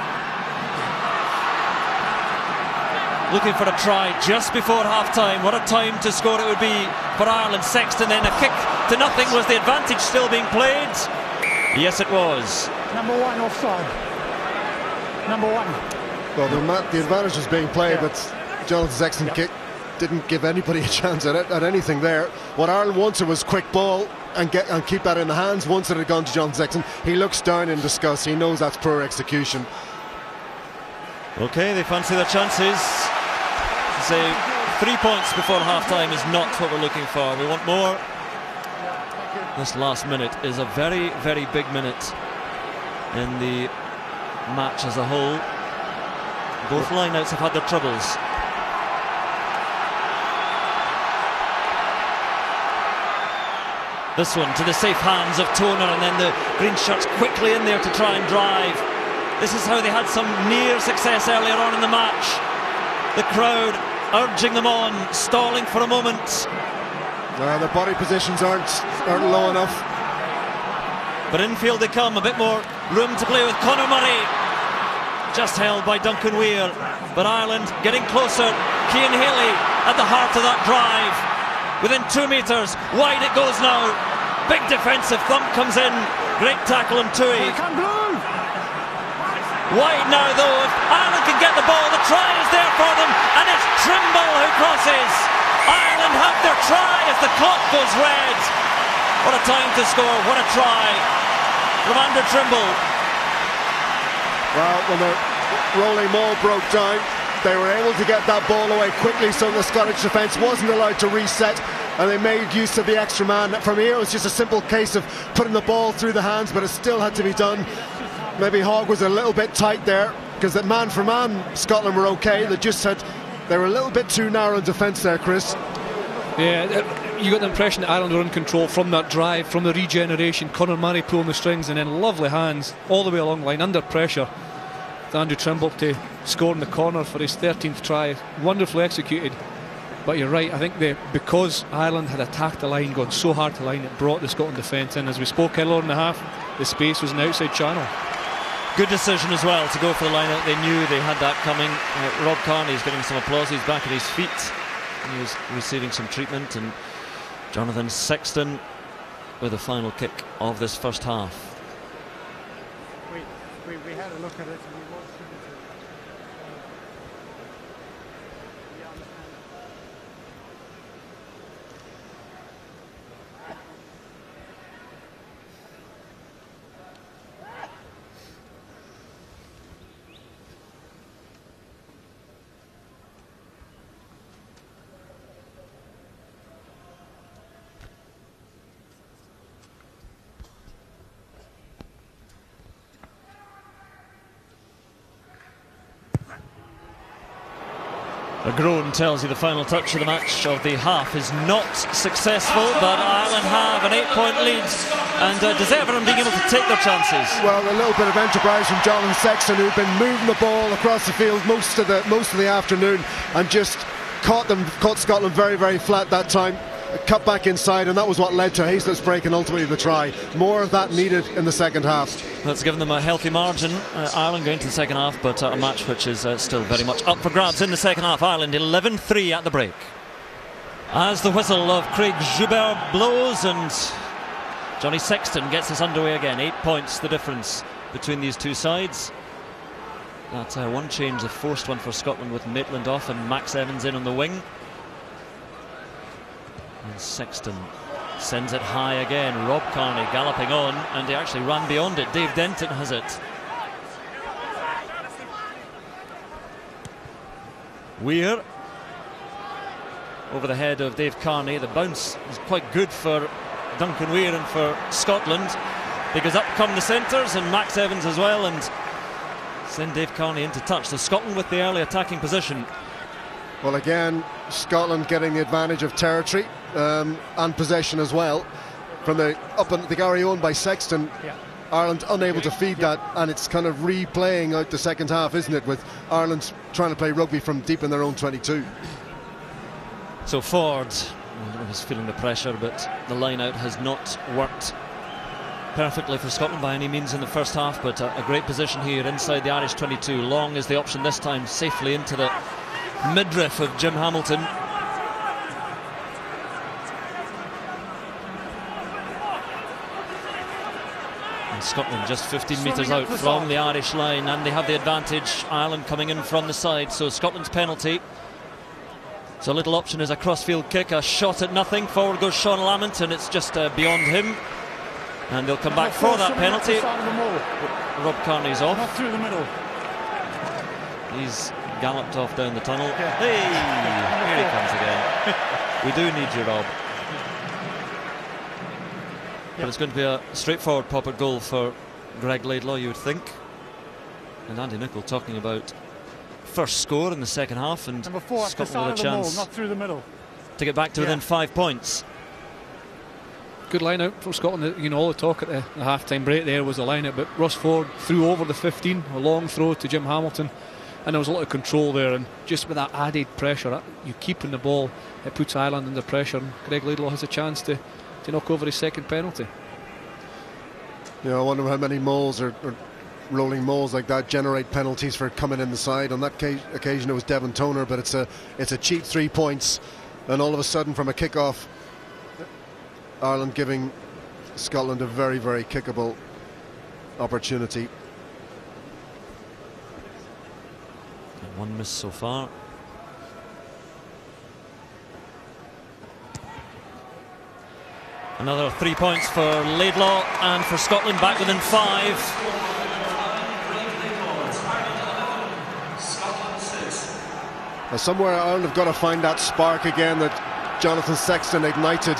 Looking for a try just before half-time. What a time to score it would be for Ireland. Sexton, then a kick to nothing. Was the advantage still being played? Yes, it was. Number 1 offside. Number 1. Well, the advantage was being played, but Jonathan Sexton kick didn't give anybody a chance at anything there. What Ireland wanted was quick ball and keep that in the hands. Once it had gone to Jonathan Sexton, he looks down in disgust. He knows that's poor execution. Okay, they fancy their chances. So 3 points before half-time is not what we're looking for. We want more. This last minute is a very, very big minute in the match as a whole. Both lineouts have had their troubles. This one to the safe hands of Toner, and then the green shirts quickly in there to try and drive. This is how they had some near success earlier on in the match. The crowd urging them on, stalling for a moment. The body positions aren't low enough. But infield they come, a bit more room to play with. Conor Murray just held by Duncan Weir, but Ireland getting closer. Cian Haley at the heart of that drive, within 2 metres, wide it goes now. Big defensive thump comes in, great tackle on Tui. Wide now though, if Ireland can get the ball, the try is there for them, and it's Trimble who crosses. Ireland have their try as the clock goes red. What a time to score, what a try from Andrew Trimble. Well, when the rolling maul broke down, they were able to get that ball away quickly, so the Scottish defence wasn't allowed to reset, and they made use of the extra man. From here, it was just a simple case of putting the ball through the hands, but it still had to be done. Maybe Hogg was a little bit tight there, because that man for man, Scotland were okay. They were a little bit too narrow in defence there, Chris. Yeah, you got the impression that Ireland were in control from that drive, from the regeneration. Conor Murray pulling the strings, and then lovely hands all the way along the line, under pressure. Andrew Trimble to score in the corner for his 13th try. Wonderfully executed. But you're right, I think because Ireland had attacked the line, gone so hard to line, it brought the Scotland defence in. As we spoke earlier in the half, the space was an outside channel. Good decision as well to go for the line out. They knew they had that coming. Rob Kearney is getting some applause. He's back at his feet. He was receiving some treatment, and Jonathan Sexton with the final kick of this first half. We had a look at it. A groan tells you the final touch of the match of the half is not successful, but Ireland have an 8-point lead and deserve them being able to take their chances. Well, a little bit of enterprise from Jonathan Sexton, who'd been moving the ball across the field most of the afternoon, and just caught Scotland very, very flat that time. Cut back inside, and that was what led to Hazlett's break and ultimately the try. More of that needed in the second half. That's given them a healthy margin. Ireland going to the second half, but a match which is still very much up for grabs in the second half. Ireland 11-3 at the break. As the whistle of Craig Joubert blows, and Johnny Sexton gets us underway again. 8 points the difference between these two sides. That's one change, a forced one for Scotland, with Maitland off and Max Evans in on the wing. And Sexton sends it high again. Rob Kearney galloping on, and he actually ran beyond it. Dave Denton has it. Weir over the head of Dave Kearney. The bounce is quite good for Duncan Weir and for Scotland, because up come the centres and Max Evans as well, and send Dave Kearney into touch. So Scotland with the early attacking position. Well, again, Scotland getting the advantage of territory and possession as well. From the Gary owned by Sexton, yeah. Ireland unable to feed that, and it's kind of replaying out the second half, isn't it, with Ireland trying to play rugby from deep in their own 22. So Ford was feeling the pressure, but the line out has not worked perfectly for Scotland by any means in the first half, but a great position here inside the Irish 22. Long is the option this time, safely into the midriff of Jim Hamilton. And Scotland just 15 metres out from the Irish line, and they have the advantage. Ireland coming in from the side, so Scotland's penalty. So little option is a crossfield kick, a shot at nothing. Forward goes Sean Lamont, and it's just beyond him. And they'll come back for that penalty. Rob Kearney's off. Not through the middle. He's galloped off down the tunnel. Yeah. Hey, here he comes again. We do need you, Rob. But it's going to be a straightforward pop at goal for Greg Laidlaw, you would think. And Andy Nicol talking about first score in the second half, and Scotland with a chance not through the middle, to get back to within 5 points. good line out for Scotland. You know, all the talk at the half-time break there was the line out, but Ross Ford threw over the 15, a long throw to Jim Hamilton, and there was a lot of control there, and just with that added pressure, you keeping the ball, it puts Ireland under pressure, and Greg Laidlaw has a chance to knock over his second penalty. Yeah, I wonder how many mauls or rolling mauls like that generate penalties for coming in the side. On that occasion it was Devon Toner, but it's a cheap 3 points, and all of a sudden from a kick-off, Ireland giving Scotland a very, very kickable opportunity. One miss so far. Another 3 points for Laidlaw, and for Scotland back within 5. Now somewhere Ireland have got to find that spark again that Jonathan Sexton ignited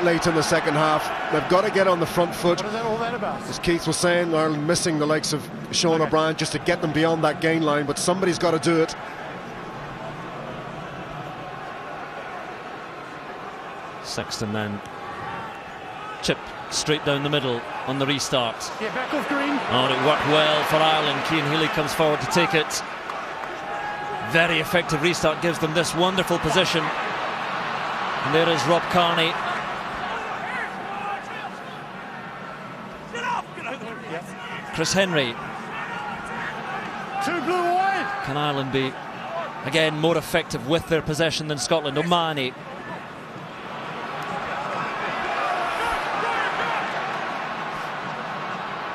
late in the second half. They've got to get on the front foot. What is that all that about? As Keith was saying, Ireland missing the likes of Sean O'Brien just to get them beyond that gain line, but somebody's got to do it. Sexton then chip straight down the middle on the restart. Yeah, back off green. Oh, it worked well for Ireland. Cian Healy comes forward to take it. Very effective restart, gives them this wonderful position. And there is Rob Kearney. Chris Henry. 2 blue wide. Can Ireland be, again, more effective with their possession than Scotland? O'Mahony.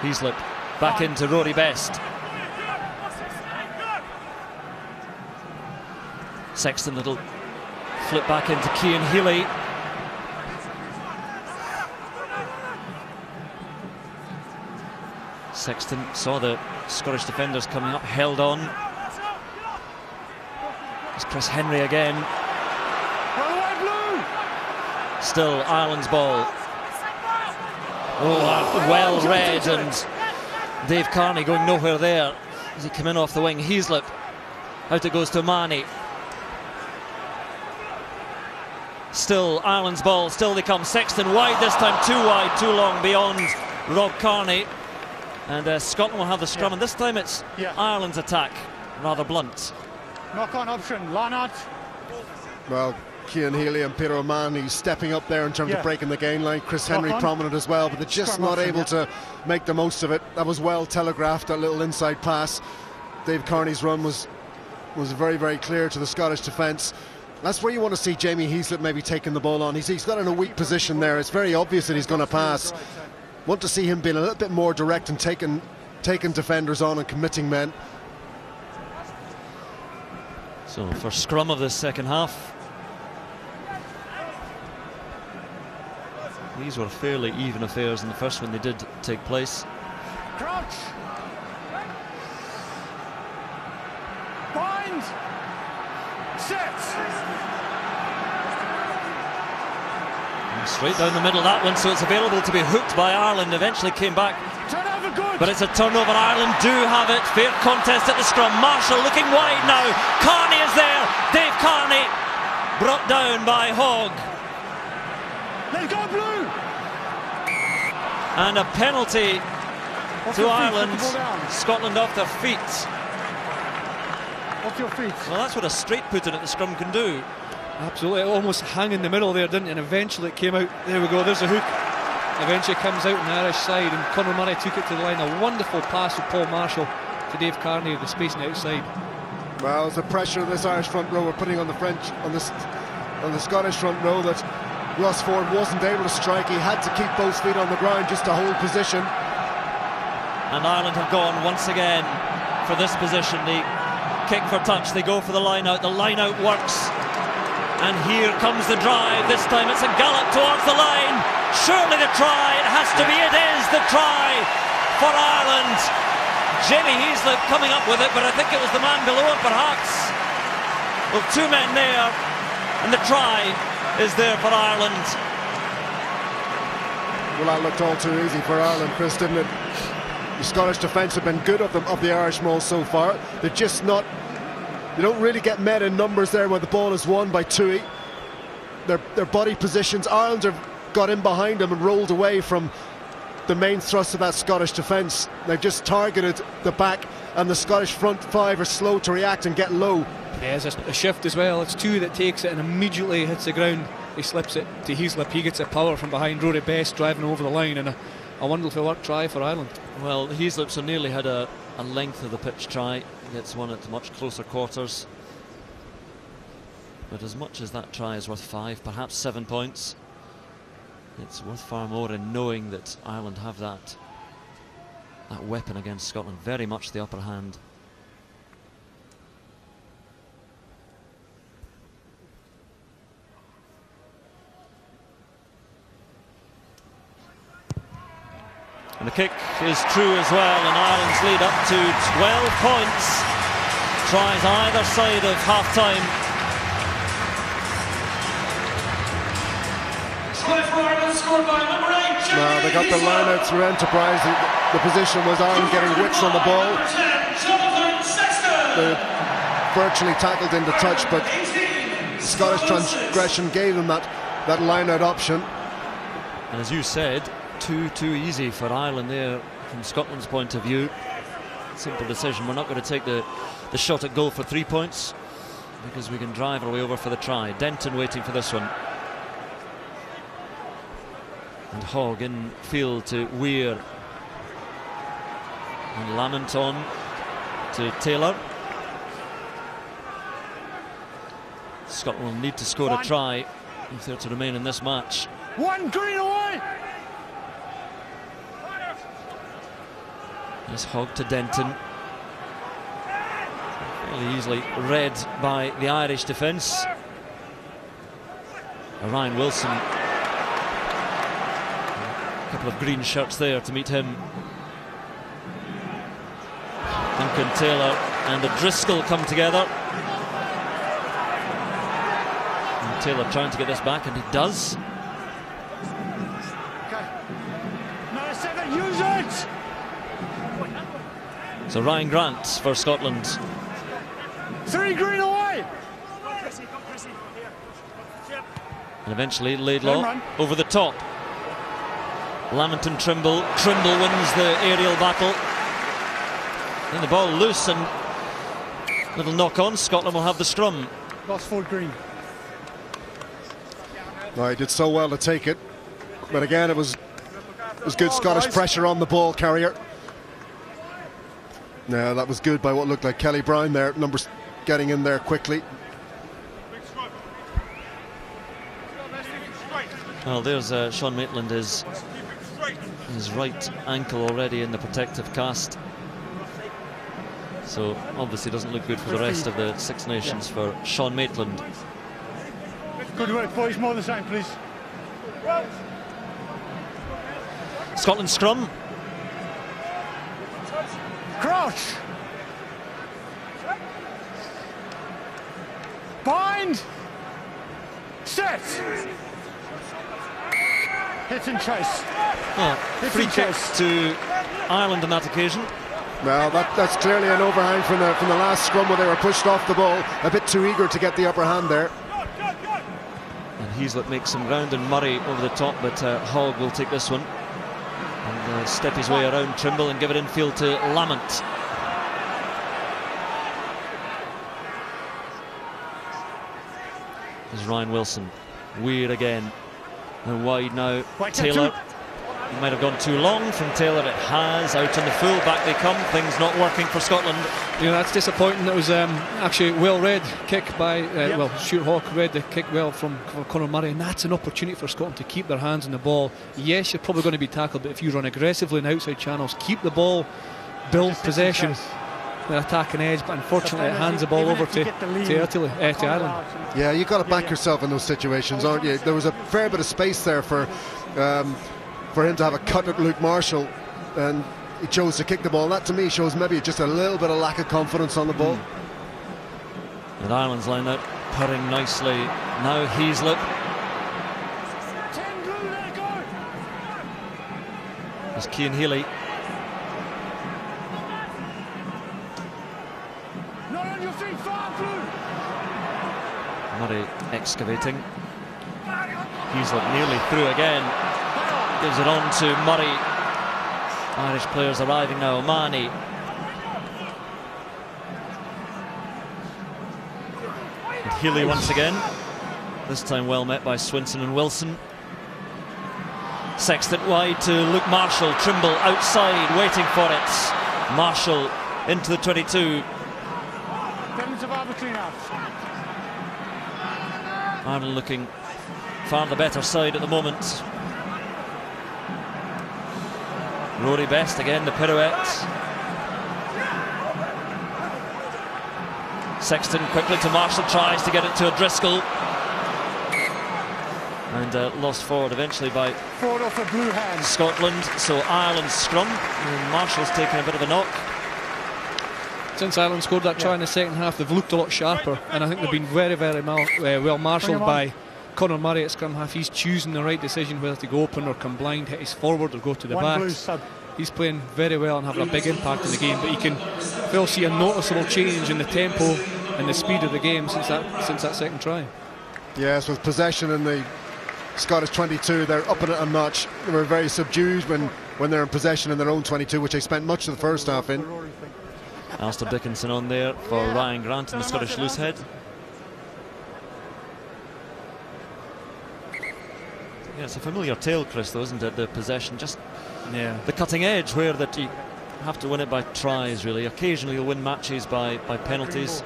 Heaslip back into Rory Best. Sexton, little flip back into Cian Healy. Sexton saw the Scottish defenders coming up, held on. It's Chris Henry again. Still Ireland's ball. Oh, well read, and Dave Kearney going nowhere there as he came in off the wing. Heaslip, out it goes to O'Mahony. Still Ireland's ball, still they come. Sexton wide this time, too wide, too long beyond Rob Kearney. And Scotland will have the scrum, and this time it's Ireland's attack, rather blunt. Knock-on option, line out. Well, Cian Healy and Peter O'Mahony stepping up there in terms of breaking the gain line. Chris Henry prominent as well, but they're just not able to make the most of it. That was well telegraphed, that little inside pass. Dave Kearney's run was very, very clear to the Scottish defence. That's where you want to see Jamie Heaslip maybe taking the ball on. He's got in a weak position there. It's very obvious that he's going to pass. Want to see him being a little bit more direct and taking defenders on and committing men. So for scrum of the second half, these were fairly even affairs in the first when they did take place. Crouch. Bind. Set. Straight down the middle, that one, so it's available to be hooked by Ireland. Eventually came back, but it's a turnover. Ireland do have it. Fair contest at the scrum. Marshall looking wide now. Kearney is there. Dave Kearney brought down by Hogg. Let's go blue. And a penalty to Ireland. Scotland off their feet. Off your feet. Well, that's what a straight putting at the scrum can do. Absolutely, almost hung in the middle there, didn't it? And eventually it came out. There we go, there's a hook. Eventually it comes out on the Irish side, and Conor Murray took it to the line. A wonderful pass with Paul Marshall to Dave Kearney, the space on the outside. Well, it's the pressure of this Irish front row we're putting on the Scottish front row that Ross Ford wasn't able to strike. He had to keep both feet on the ground just to hold position. And Ireland have gone once again for this position. They kick for touch, they go for the line out. The line out works. And here comes the drive. This time it's a gallop towards the line. Surely the try. It has to be. It is the try for Ireland. Jamie Heaslip coming up with it, but I think it was the man below him, perhaps. Well, two men there, and the try is there for Ireland. Well, that looked all too easy for Ireland, Chris, didn't it? The Scottish defence have been good of the Irish maul so far. They're just not. They don't really get met in numbers there when the ball is won by Tui. Their body positions. Ireland are got in behind him and rolled away from the main thrust of that Scottish defence. They've just targeted the back, and the Scottish front five are slow to react and get low. Yeah, there's a shift as well. It's two that takes it and immediately hits the ground. He slips it to Heaslip. He gets a power from behind. Rory Best driving over the line, and a wonderful work try for Ireland. Well, Heaslip so nearly had a length of the pitch try. Gets one at much closer quarters. But as much as that try is worth 5, perhaps 7 points, it's worth far more in knowing that Ireland have that weapon against Scotland, very much the upper hand. And the kick is true as well, and Ireland's lead up to 12 points. Tries either side of half-time. No, they got the line out through Enterprise. The position was Ireland getting whips on the ball. They virtually tackled into touch, but Scottish transgression gave them that line out option. And as you said, too easy for Ireland there from Scotland's point of view. Simple decision. We're not going to take the shot at goal for 3 points because we can drive our way over for the try. Denton waiting for this one. And Hogg in field to Weir. And Lamont on to Taylor. Scotland will need to score a try if they're to remain in this match. One green away! There's Hogg to Denton. Fairly easily read by the Irish defence. Ryan Wilson. A couple of green shirts there to meet him. Duncan Taylor and O'Driscoll come together. And Taylor trying to get this back, and he does. No, 7, use it! So Ryan Grant for Scotland. 3 green away! And eventually Laidlaw over the top. Lamont and Trimble. Trimble wins the aerial battle. Then the ball loose and little knock on. Scotland will have the scrum. Lost 4 green. No, he did so well to take it, but again it was good Scottish pressure on the ball carrier. Yeah, that was good by what looked like Kelly Brown there. Numbers getting in there quickly. Well, there's Sean Maitland, his right ankle already in the protective cast. So obviously doesn't look good for the rest of the Six Nations for Sean Maitland. Good work, boys. More the same, please. Scotland scrum. Crouch. Bind. Set. Hit and chase. Oh, free kick to Ireland on that occasion. Well, that's clearly an overhang from the last scrum where they were pushed off the ball, a bit too eager to get the upper hand there. And Heaslip makes some ground, and Murray over the top, but Hogg will take this one and step his way around Trimble and give it infield to Lamont. There's Ryan Wilson. Weird again. And wide now. Taylor. It might have gone too long from Taylor. It has. Out in the full. Back they come. Things not working for Scotland. You know, that's disappointing. That was actually well read kick by well, Stuart Hawke read the kick well from Conor Murray, and that's an opportunity for Scotland to keep their hands on the ball. Yes, you're probably going to be tackled, but if you run aggressively in outside channels, keep the ball, build possession, the attacking edge. But unfortunately, it hands the ball over to Ireland. Yeah, you've got to back yourself in those situations, aren't you? There was a fair bit of space there for him to have a cut at Luke Marshall, and he chose to kick the ball. That to me shows maybe just a little bit of lack of confidence on the ball. And Ireland's line out, putting nicely. Now Heaslip. There's Cian Healy. Murray excavating. Heaslip nearly through again. Gives it on to Murray. Irish players arriving now. O'Mahony. And Healy once again. This time well met by Swinson and Wilson. Sexton wide to Luke Marshall. Trimble outside, waiting for it. Marshall into the 22. Ireland looking far the better side at the moment. Rory Best again, the pirouette. Sexton quickly to Marshall, tries to get it to O'Driscoll. And lost forward eventually by Forward off a blue hand. Scotland. So Ireland scrum, and Marshall's taken a bit of a knock. Since Ireland scored that try in the second half, they've looked a lot sharper, and I think they've been very, very well marshalled by Conor Murray at scrum half. He's choosing the right decision whether to go open or come blind, hit his forward or go to the back. He's playing very well and having a big impact in the game, but you can well see a noticeable change in the tempo and the speed of the game since that second try. Yes, with possession in the Scottish 22, they're up in it a notch. They were very subdued when they're in possession in their own 22, which they spent much of the first half in. Alistair Dickinson on there for Ryan Grant in the Scottish loosehead. Yeah, it's a familiar tale, Chris, though, isn't it? The possession, just the cutting edge, where that you have to win it by tries, really. Occasionally you'll win matches by penalties,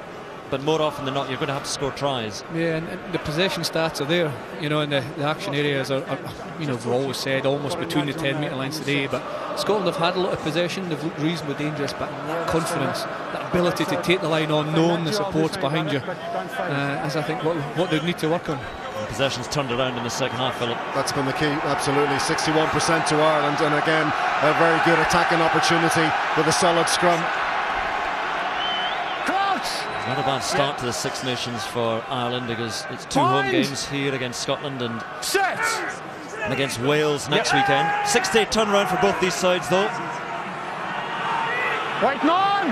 but more often than not you're going to have to score tries. Yeah, and the possession stats are there, you know, and the action areas are, you know, we've always said almost between the 10-metre lines today, but Scotland have had a lot of possession, they've looked reasonably dangerous, but that confidence, that ability to take the line on, knowing the support's behind you, is I think what they need to work on. And possession's turned around in the second half, Philip. That's been the key, absolutely. 61% to Ireland, and again a very good attacking opportunity with a solid scrum. Not a bad start to the Six Nations for Ireland, because it's two home games here against Scotland and against Wales next weekend. 6-day turnaround for both these sides, though. Right on!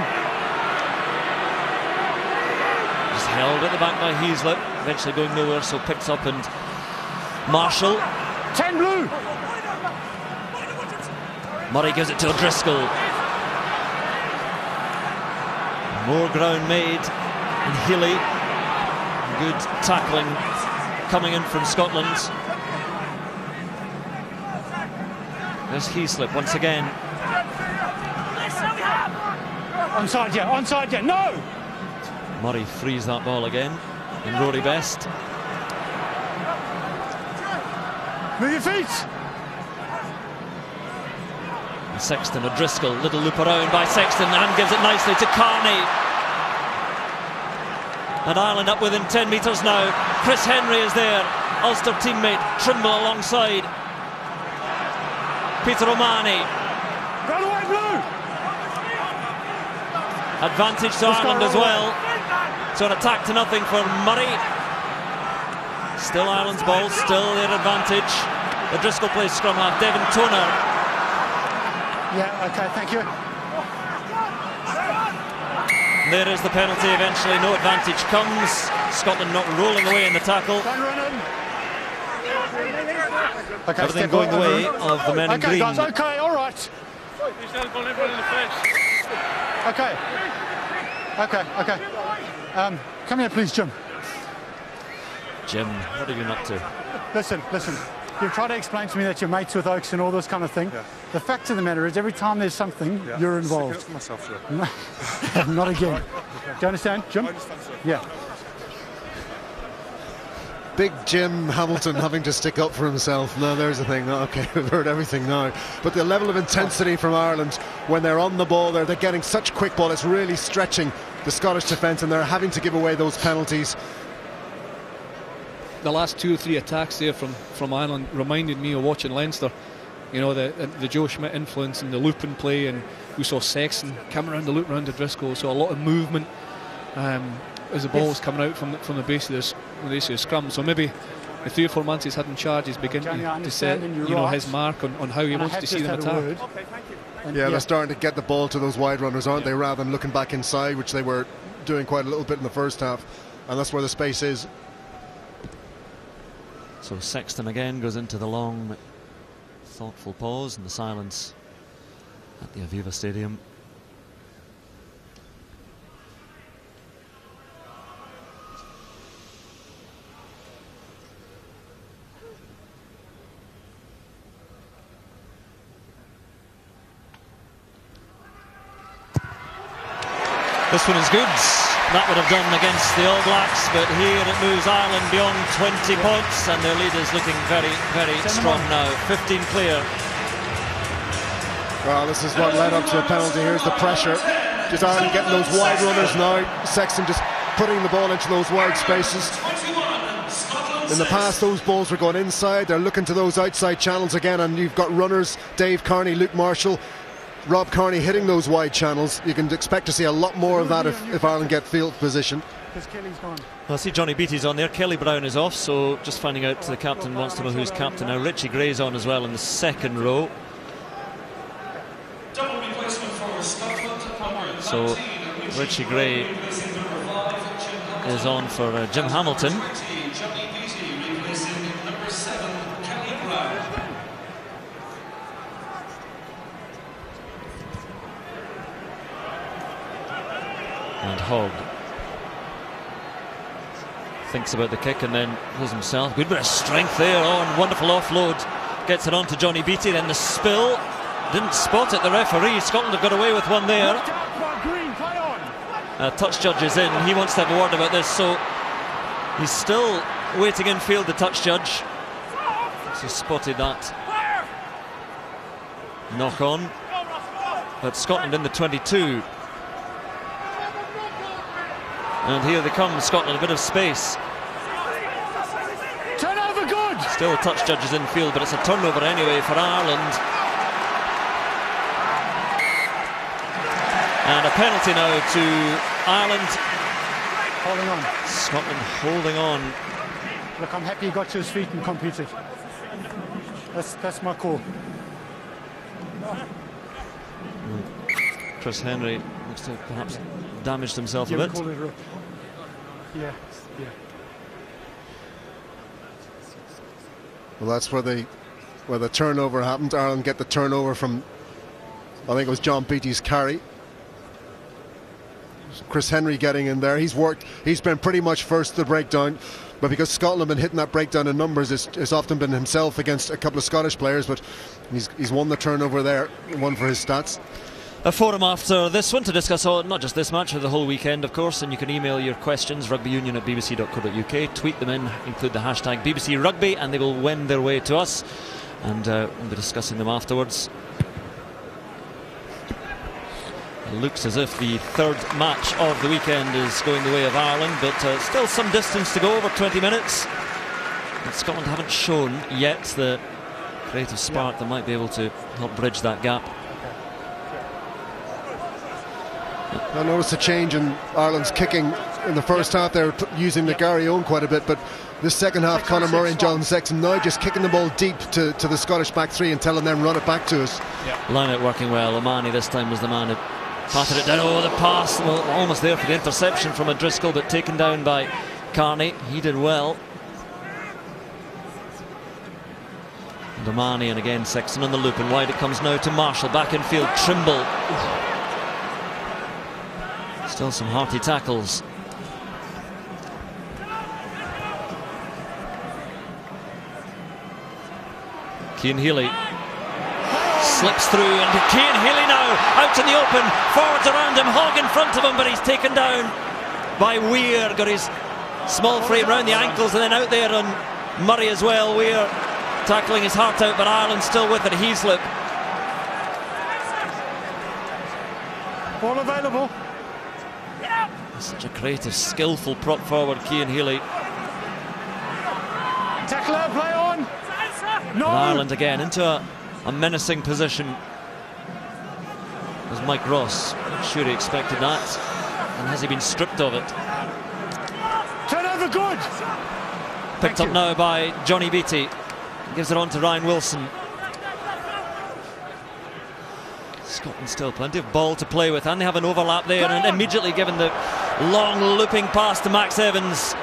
Just held at the back by Heaslip, eventually going nowhere, so picks up, and Marshall. 10 blue! Murray gives it to O'Driscoll. More ground made, and Healy, good tackling coming in from Scotland. There's Heaslip once again. Onside, yeah, no! Murray frees that ball again, and Rory Best. Move your feet! And Sexton, O'Driscoll, little loop around by Sexton, and gives it nicely to Carney. And Ireland up within 10 metres now. Chris Henry is there, Ulster teammate, Trimble alongside. Peter O'Mahony. Run away, blue! Advantage to Ireland as well. So an attack to nothing for Murray. Still Ireland's ball, still their advantage. O'Driscoll plays scrum half, Devin Toner. Yeah, okay, thank you. There is the penalty eventually, no advantage comes. Scotland not rolling away in the tackle. Okay, everything going the way of the men in green. Guys, okay, all right. Okay. Come here, please, Jim. Jim, what are you up to? Listen. You've tried to explain to me that you're mates with Oaks and all this kind of thing. Yeah. The fact of the matter is, every time there's something, you're involved. Myself, sir. Not again. Do you understand, Jim? I understand, sir. Yeah. Big Jim Hamilton having to stick up for himself. No, there's the thing. Okay, we've heard everything now. But the level of intensity from Ireland when they're on the ball, they're getting such quick ball. It's really stretching the Scottish defence, and they're having to give away those penalties. The last 2 or 3 attacks there from Ireland reminded me of watching Leinster. You know, the Joe Schmidt influence and the looping play, and we saw Sexton come around the loop around the Driscoll, so a lot of movement as the ball was coming out from the base of the scrum. So maybe the 3 or 4 months he's had in charge is beginning to set his mark on how he wants to see them attack. Okay, thank you. They're starting to get the ball to those wide runners, aren't they, rather than looking back inside, which they were doing quite a little bit in the first half, and that's where the space is. So Sexton again goes into the long, thoughtful pause and the silence at the Aviva Stadium. This one is good. That would have done against the All Blacks, but here it moves Ireland beyond 20 points, and their lead is looking very, very strong now. 15 clear. Well, this is what led up to a penalty. Here's the pressure. Just Ireland getting those wide runners now. Sexton just putting the ball into those wide spaces. In the past, those balls were going inside. They're looking to those outside channels again, and you've got runners, Dave Kearney, Luke Marshall, Rob Kearney hitting those wide channels. You can expect to see a lot more of that if Ireland get field position. Well, I see Johnny Beattie's on there. Kelly Brown is off, so just finding out the captain wants to know who's captain now. Richie Gray's on as well in the second row. So Richie Gray is on for Jim Hamilton. And Hogg thinks about the kick and then goes himself. Good bit of strength there. Oh, and wonderful offload. Gets it on to Johnny Beattie. Then the spill. Didn't spot it, the referee. Scotland have got away with one there. Touch judge is in. He wants to have a word about this. So he's still waiting in field, the touch judge. So spotted that knock on. But Scotland in the 22. And here they come, Scotland, a bit of space. Turnover good! Still touch judges in field, but it's a turnover anyway for Ireland. And a penalty now to Ireland. Holding on. Scotland holding on. Look, I'm happy he got to his feet and competed. That's my call. Chris Henry looks to have perhaps damaged himself a bit. Yeah. Well, that's where the turnover happened. Ireland get the turnover from, I think it was John Beattie's carry. Chris Henry getting in there. He's been pretty much first to the breakdown, but because Scotland have been hitting that breakdown in numbers, it's often been himself against a couple of Scottish players, but he's won the turnover there, one for his stats. A forum after this one to discuss not just this match, but the whole weekend, of course, and you can email your questions, rugbyunion@bbc.co.uk, tweet them in, include the hashtag BBC Rugby, and they will wend their way to us, and we'll be discussing them afterwards. It looks as if the third match of the weekend is going the way of Ireland, but still some distance to go, over 20 minutes. And Scotland haven't shown yet the creative spark that might be able to help bridge that gap. I noticed a change in Ireland's kicking in the first half. They were using the Gary Owen quite a bit, but this second half, Conor Murray and John Sexton now just kicking the ball deep to the Scottish back three and telling them run it back to us. Line out working well. O'Mahony this time was the man who patted it down. Oh, the pass, well, almost there for the interception from O'Driscoll, but taken down by Kearney. He did well. And O'Mahony, and again Sexton on the loop, and wide it comes now to Marshall. Back in field, Trimble. Still some hearty tackles. Cian Healy slips through, and Cian Healy now out in the open, forwards around him, Hogg in front of him, but he's taken down by Weir. Got his small frame round the ankles and then out there on Murray as well. Weir tackling his heart out, but Ireland still with it. Heaslip. Ball available. Such a creative, skillful prop forward, Cian Healy. Tackler, play on. No. And Ireland again into a menacing position. As Mike Ross, I'm sure he expected that, and has he been stripped of it? Turnover good. Picked up now by Johnny Beattie. Gives it on to Ryan Wilson. Scotland still plenty of ball to play with, and they have an overlap there, and immediately given the long looping pass to Max Evans.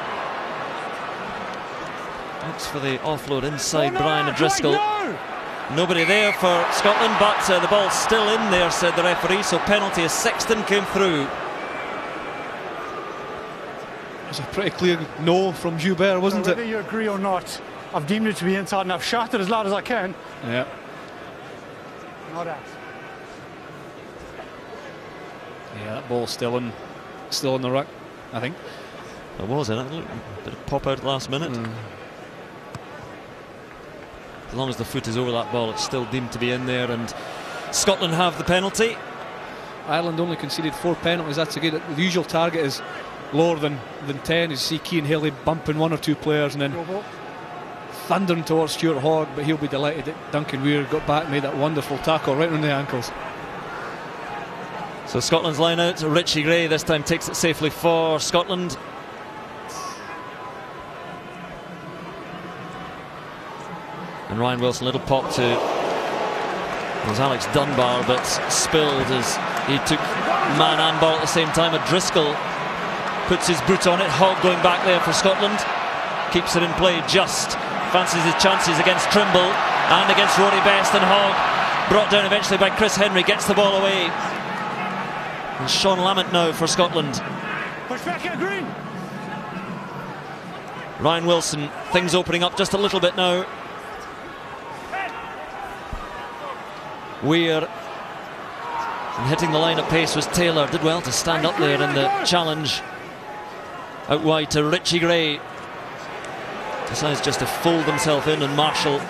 looks for the offload inside Brian O'Driscoll. Nobody there for Scotland, but the ball's still in there, said the referee, so penalty as Sexton came through. It's a pretty clear no from Joubert, wasn't so it? Whether you agree or not, I've deemed it to be inside and I've shouted as loud as I can. Yeah. Not out. Yeah, that ball's still in the ruck, I think. It was in it. Did it pop out at the last minute? As long as the foot is over that ball, it's still deemed to be in there, and Scotland have the penalty. Ireland only conceded 4 penalties. That's a good. The usual target is lower than 10. You see Cian Haley bumping 1 or 2 players and then thundering towards Stuart Hogg, but he'll be delighted that Duncan Weir got back, made that wonderful tackle right on the ankles. So Scotland's line out. Richie Gray this time takes it safely for Scotland. And Ryan Wilson, little pop to was Alex Dunbar, but spilled as he took man and ball at the same time. O'Driscoll puts his boot on it. Hogg going back there for Scotland. Keeps it in play just. Fancies his chances against Trimble and against Rory Best, and Hogg brought down eventually by Chris Henry, gets the ball away. And Sean Lamont now for Scotland. Push back here, Green. Ryan Wilson, things opening up just a little bit now. Weir, and hitting the line at pace was Taylor. Did well to stand up there in the challenge. Out wide to Richie Gray. Decides just to fold himself in, and Marshall.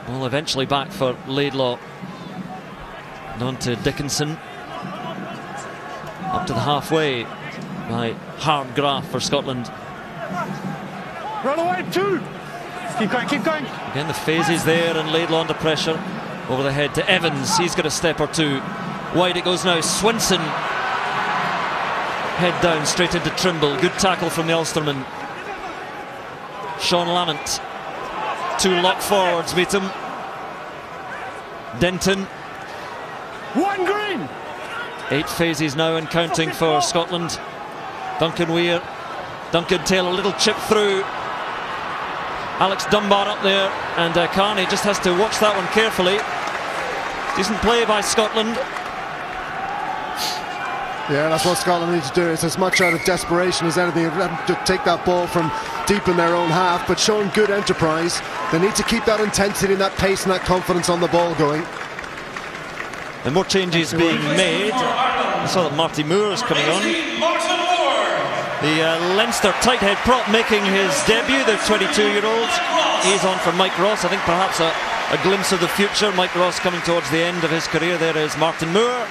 Well, eventually back for Laidlaw. And on to Dickinson. Up to the halfway by Hardgraf for Scotland. Run away, 2. Keep going, keep going. Again, the phases there, and Laidlaw under pressure. Over the head to Evans. He's got a step or 2. Wide it goes now. Swinson. Head down straight into Trimble. Good tackle from the Ulsterman. Sean Lamont. 2 lock forwards meet him. Denton. 1 Green. 8 phases now and counting for Scotland. Duncan Weir. Duncan Taylor, little chip through. Alex Dunbar up there, and Carney just has to watch that one carefully. Decent play by Scotland. Yeah, that's what Scotland need to do. It's as much out of desperation as anything to take that ball from deep in their own half, but showing good enterprise. They need to keep that intensity and that pace and that confidence on the ball going. And more changes being made. I saw that Marty Moore is coming on. The Leinster tight head prop making his debut, the 22-year-old. He's on for Mike Ross. I think perhaps a glimpse of the future. Mike Ross coming towards the end of his career. There is Martin Moore.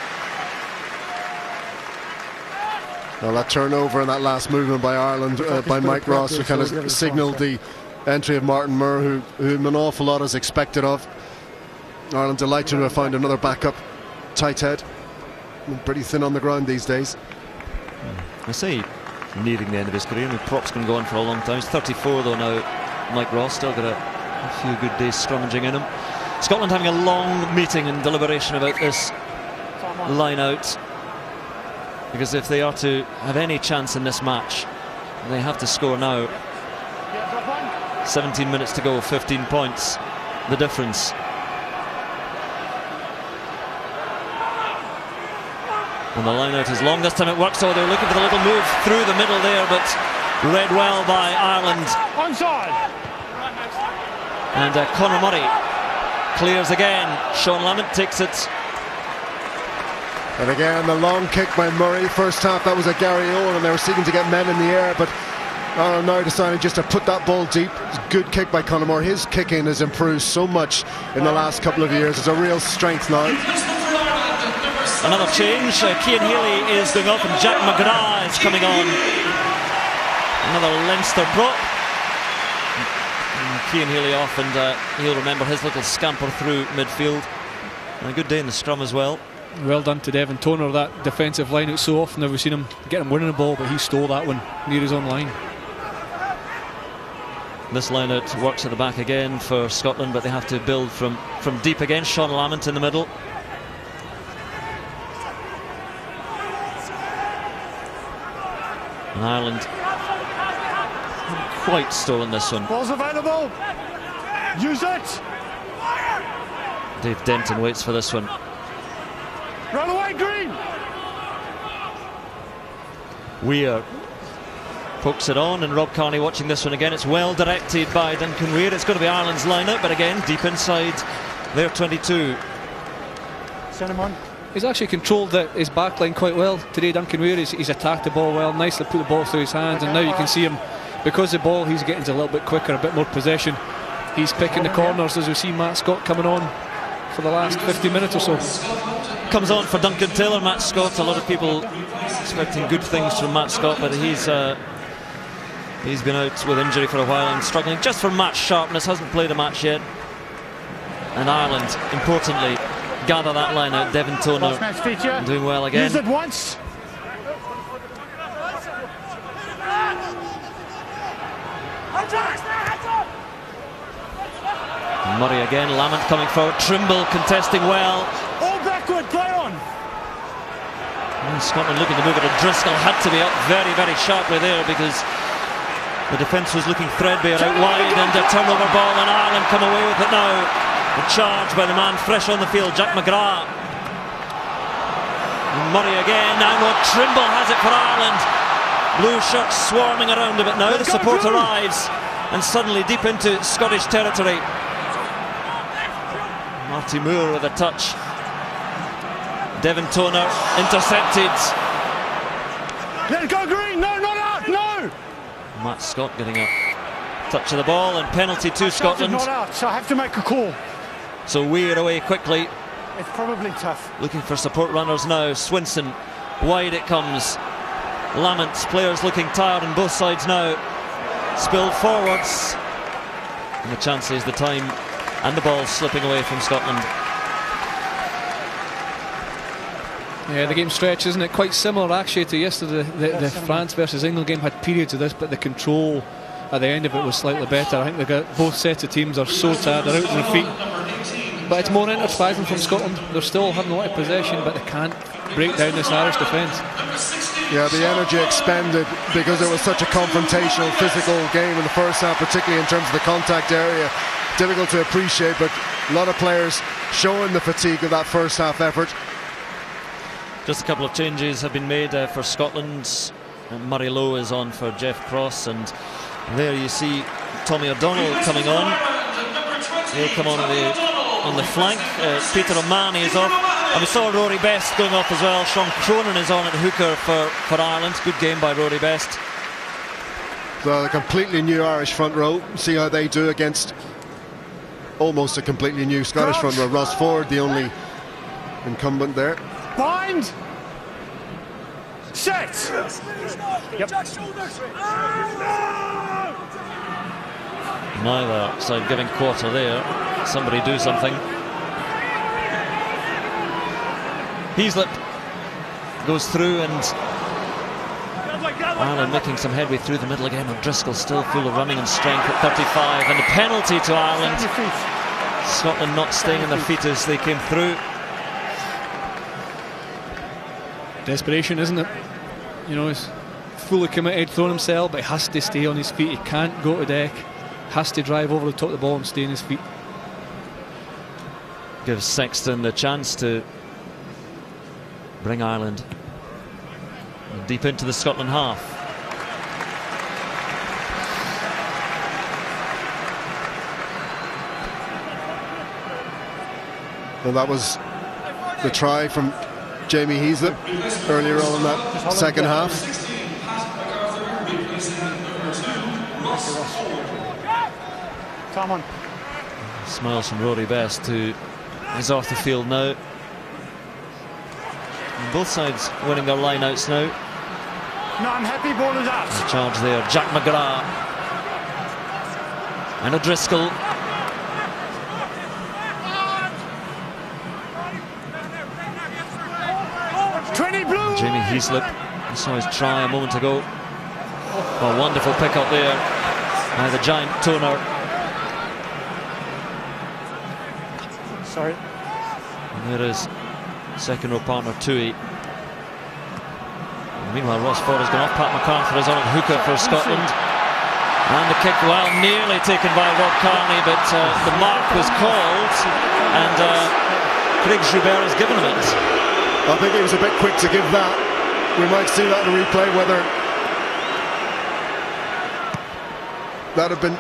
Well, that turnover and that last movement by Ireland, by Mike Ross, who kind of signalled the entry of Martin Moore, whom an awful lot is expected of. Ireland delighted to have found another backup tight head. Pretty thin on the ground these days. I say nearing the end of his career. I mean, prop's going to go on for a long time. He's 34 though now. Mike Ross still got a few good days scrummaging in him. Scotland having a long meeting and deliberation about this line out, because if they are to have any chance in this match, they have to score now. 17 minutes to go, 15 points the difference. And the line out is long. This time it works. So they're looking for the little move through the middle there, but read well by Ireland. Onside. And Conor Murray clears again. Sean Lamont takes it. And again, the long kick by Murray. First half, that was a Gary Owen, and they were seeking to get men in the air, but Ireland now decided just to put that ball deep. Good kick by Conor Murray. His kicking has improved so much in the last couple of years. It's a real strength now. Another change. Cian Haley is going off, and Jack McGrath is coming on. Another Leinster prop. Cian Haley off, and he'll remember his little scamper through midfield. And a good day in the scrum as well. Well done to Devin Toner. That defensive line out, so often we've seen him get him winning the ball, but he stole that one near his own line. This line out works at the back again for Scotland, but they have to build from deep again. Sean Lamont in the middle. And Ireland quite stolen this one. Ball's available. Use it. Dave Denton waits for this one. Run away, Green. Weir pokes it on, and Rob Carney watching this one again. It's well directed by Duncan Weir. It's going to be Ireland's lineup, but again, deep inside their 22. Send him on. He's actually controlled his backline quite well today, Duncan Weir. He's attacked the ball well, nicely put the ball through his hands, and now you can see him, because the ball he's getting a little bit quicker, a bit more possession. He's picking the corners as we see Matt Scott coming on for the last 50 minutes or so. Comes on for Duncan Taylor. Matt Scott, a lot of people expecting good things from Matt Scott, but he's been out with injury for a while and struggling just for match sharpness, hasn't played a match yet. And Ireland, importantly, gather that line out. Devin Toner doing well again. Use it once. Murray again, Lamont coming forward, Trimble contesting well. All backward, play on. And Scotland looking to move it, and Driscoll had to be up very, very sharply there because the defence was looking threadbare out wide, and a turnover ball, and Ireland come away with it now. The charge by the man fresh on the field, Jack McGrath. And Murray again, now Trimble has it for Ireland. Blue shirts swarming around a bit now. The support arrives, and suddenly deep into Scottish territory. Marty Moore with a touch. Devin Toner intercepted. Let it go, Green. No, not out. No. Matt Scott getting a touch of the ball, and penalty to Scotland. Not out, so I have to make a call. So Weir away quickly. It's probably tough. Looking for support runners now. Swinson, wide it comes. Lamont, players looking tired on both sides now. Spilled forwards. And the chance is the time, and the ball slipping away from Scotland. Yeah, the game stretch, isn't it? Quite similar actually to yesterday. The France versus England game had periods of this, but the control at the end of it was slightly better. I think both sets of teams are so tired, they're out on their feet. But it's more enterprising from Scotland. They're still having a lot of possession, but they can't break down this Irish defence. Yeah, the energy expended because it was such a confrontational, physical game in the first half, particularly in terms of the contact area. Difficult to appreciate, but a lot of players showing the fatigue of that first half effort. Just a couple of changes have been made for Scotland. Murray Lowe is on for Jeff Cross, and there you see Tommy O'Donnell coming on. He'll come on the flank. Peter O'Mahony is off, and we saw Rory Best going off as well. Sean Cronin is on at hooker for Ireland. Good game by Rory Best. So a completely new Irish front row. See how they do against almost a completely new Scottish front row. Ross Ford, the only incumbent there. Bind. Set. Yep. Neither side giving quarter there. Somebody do something. Heaslip goes through, and Ireland making some headway through the middle again. O'Driscoll still full of running and strength at 35, and a penalty to Ireland. Scotland not staying on their feet as they came through. Desperation, isn't it? You know, he's fully committed, throwing himself, but he has to stay on his feet. He can't go to deck. Has to drive over the top of the ball and stay on his feet. Gives Sexton the chance to bring Ireland deep into the Scotland half. Well, that was the try from Jamie Heaslip earlier on in that second half. Come on. Smiles from Rory Best, who is off the field now. And both sides winning their line-outs now. No, I'm happy ball is out. The charge there, Jack McGrath. And O'Driscoll. Jamie Heaslip, I saw his try a moment ago. A wonderful pick up there by the giant Toner. Sorry. And there is second row partner Tui. Meanwhile, Ross Ford has gone off. Pat MacArthur is on at hooker for Scotland. And the kick, well, nearly taken by Rob Kearney, but the mark was called, and Craig Joubert has given him it. I think he was a bit quick to give that. We might see that in a replay, whether that had been...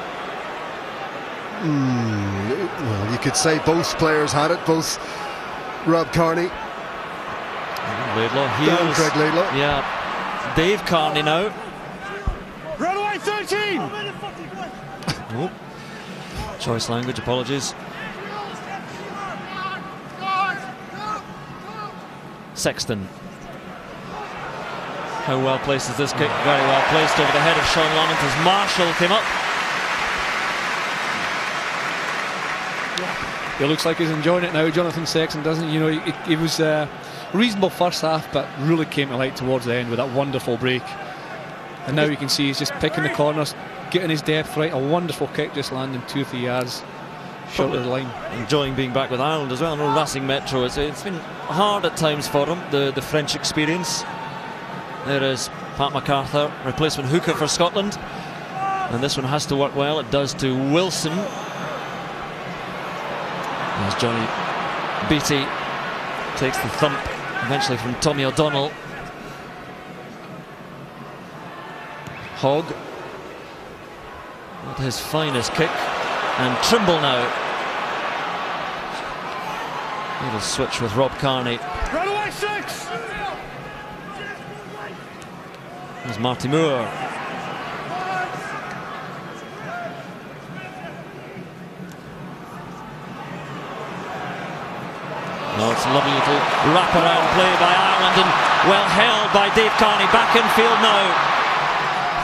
well, you could say both players had it, both Rob Kearney Laidlaw, and Craig Laidlaw. Yeah, Dave Kearney now. Run away, 13! Oh. Choice language, apologies. Sexton. How well placed is this kick? Very well placed over the head of Sean Lamont as Marshall came up. It looks like he's enjoying it now, Jonathan Sexton, doesn't he? You know, it was a reasonable first half, but really came to light towards the end with that wonderful break. And now you can see he's just picking the corners, getting his depth right. A wonderful kick just landing 2 or 3 yards short of the line. Enjoying being back with Ireland as well. No Racing Metro. It's been hard at times for him, the French experience. There is Pat MacArthur, replacement hooker for Scotland. And this one has to work well. It does to Wilson. As Johnny Beattie takes the thump eventually from Tommy O'Donnell. Hogg with his finest kick, and Trimble now. Little switch with Rob Kearney. Run away, 6! There's Marty Moore. Oh, it's a lovely little wraparound play by Ireland, and well held by Dave Kearney. Back in field now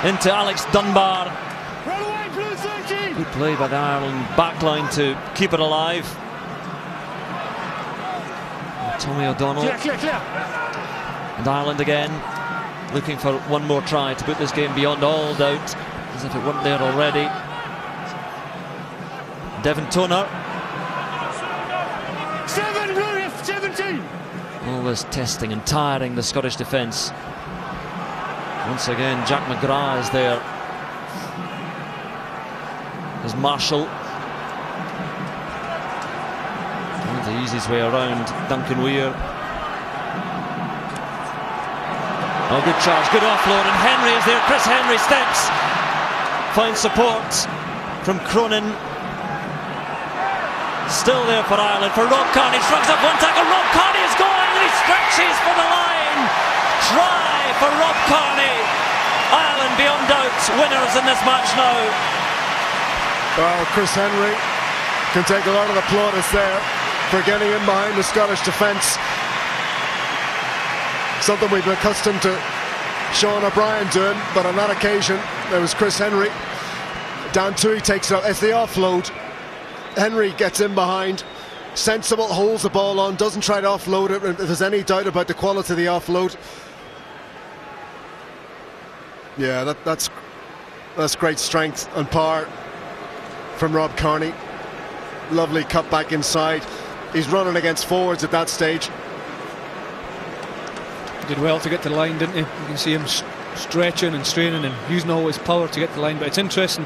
into Alex Dunbar. Run away, blue 13! Good play by the Ireland backline to keep it alive. And Tommy O'Donnell. Clear. And Ireland again looking for one more try to put this game beyond all doubt, as if it weren't there already. Devon Toner. 7, blue 17! Always testing and tiring the Scottish defence. Once again, Jack McGrath is there. There's Marshall. And the easiest way around, Duncan Weir. Oh, good charge, good offload, and Henry is there. Chris Henry steps, finds support from Cronin. Still there for Ireland, for Rob Kearney, shrugs up one tackle. Rob Kearney is going, and he stretches for the line. Try for Rob Kearney. Ireland beyond doubt winners in this match now. Well, Chris Henry can take a lot of the plaudits there for getting in behind the Scottish defence. Something we've been accustomed to Sean O'Brien doing, but on that occasion there was Chris Henry. Dan Tui takes it out. It's the offload. Henry gets in behind, sensible, holds the ball on, doesn't try to offload it if there's any doubt about the quality of the offload. Yeah, that's great strength and power from Rob Kearney. Lovely cut back inside. He's running against forwards at that stage. Did well to get to the line, didn't he? You can see him stretching and straining and using all his power to get to the line. But it's interesting,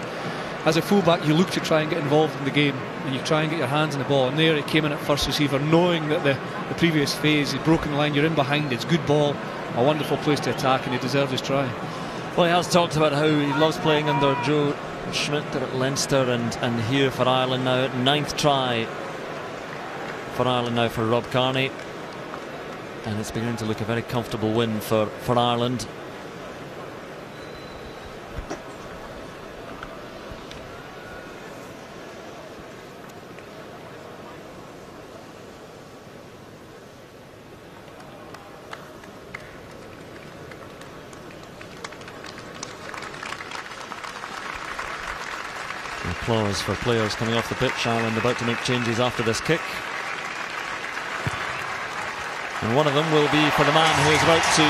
as a fullback you look to try and get involved in the game and you try and get your hands on the ball, and there he came in at first receiver knowing that the previous phase he'd broken the line. You're in behind, it's good ball, a wonderful place to attack, and he deserves his try. Well, he has talked about how he loves playing under Joe Schmidt at Leinster and here for Ireland now. 9th try for Ireland now for Rob Kearney, and it's beginning to look a very comfortable win for Ireland. Applause for players coming off the pitch. Ireland about to make changes after this kick. And one of them will be for the man who is about to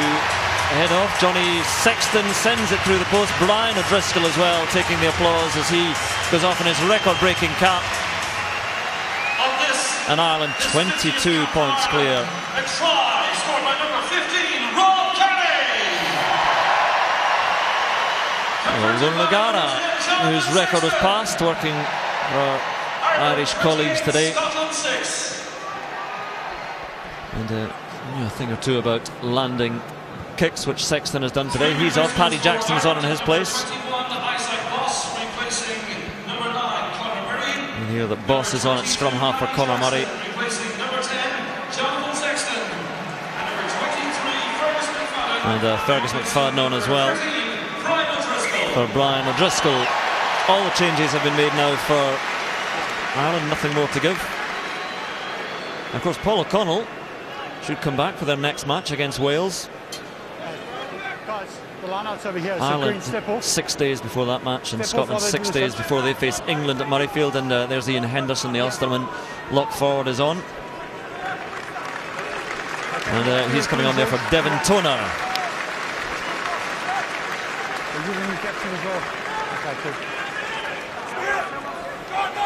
head off. Johnny Sexton sends it through the post. Brian O'Driscoll as well taking the applause as he goes off in his record-breaking cap. And Ireland 22 points clear. A try scored by number 15, Rob Kearney. Well done, Lagara. whose record was passed, working for our Irish colleagues today. And knew a thing or two about landing kicks, which Sexton has done today. He's off. Paddy Jackson's on in his place. And here that Boss is on at scrum half for Conor Murray. And Fergus McFadden on as well for Brian O'Driscoll. All the changes have been made now for Ireland, nothing more to give. And of course, Paul O'Connell should come back for their next match against Wales. Ireland 6 days before that match, and Scotland 6 days before they face England at Murrayfield. And there's Ian Henderson, the Ulsterman. Lock forward is on. And he's coming on there for Devin Toner.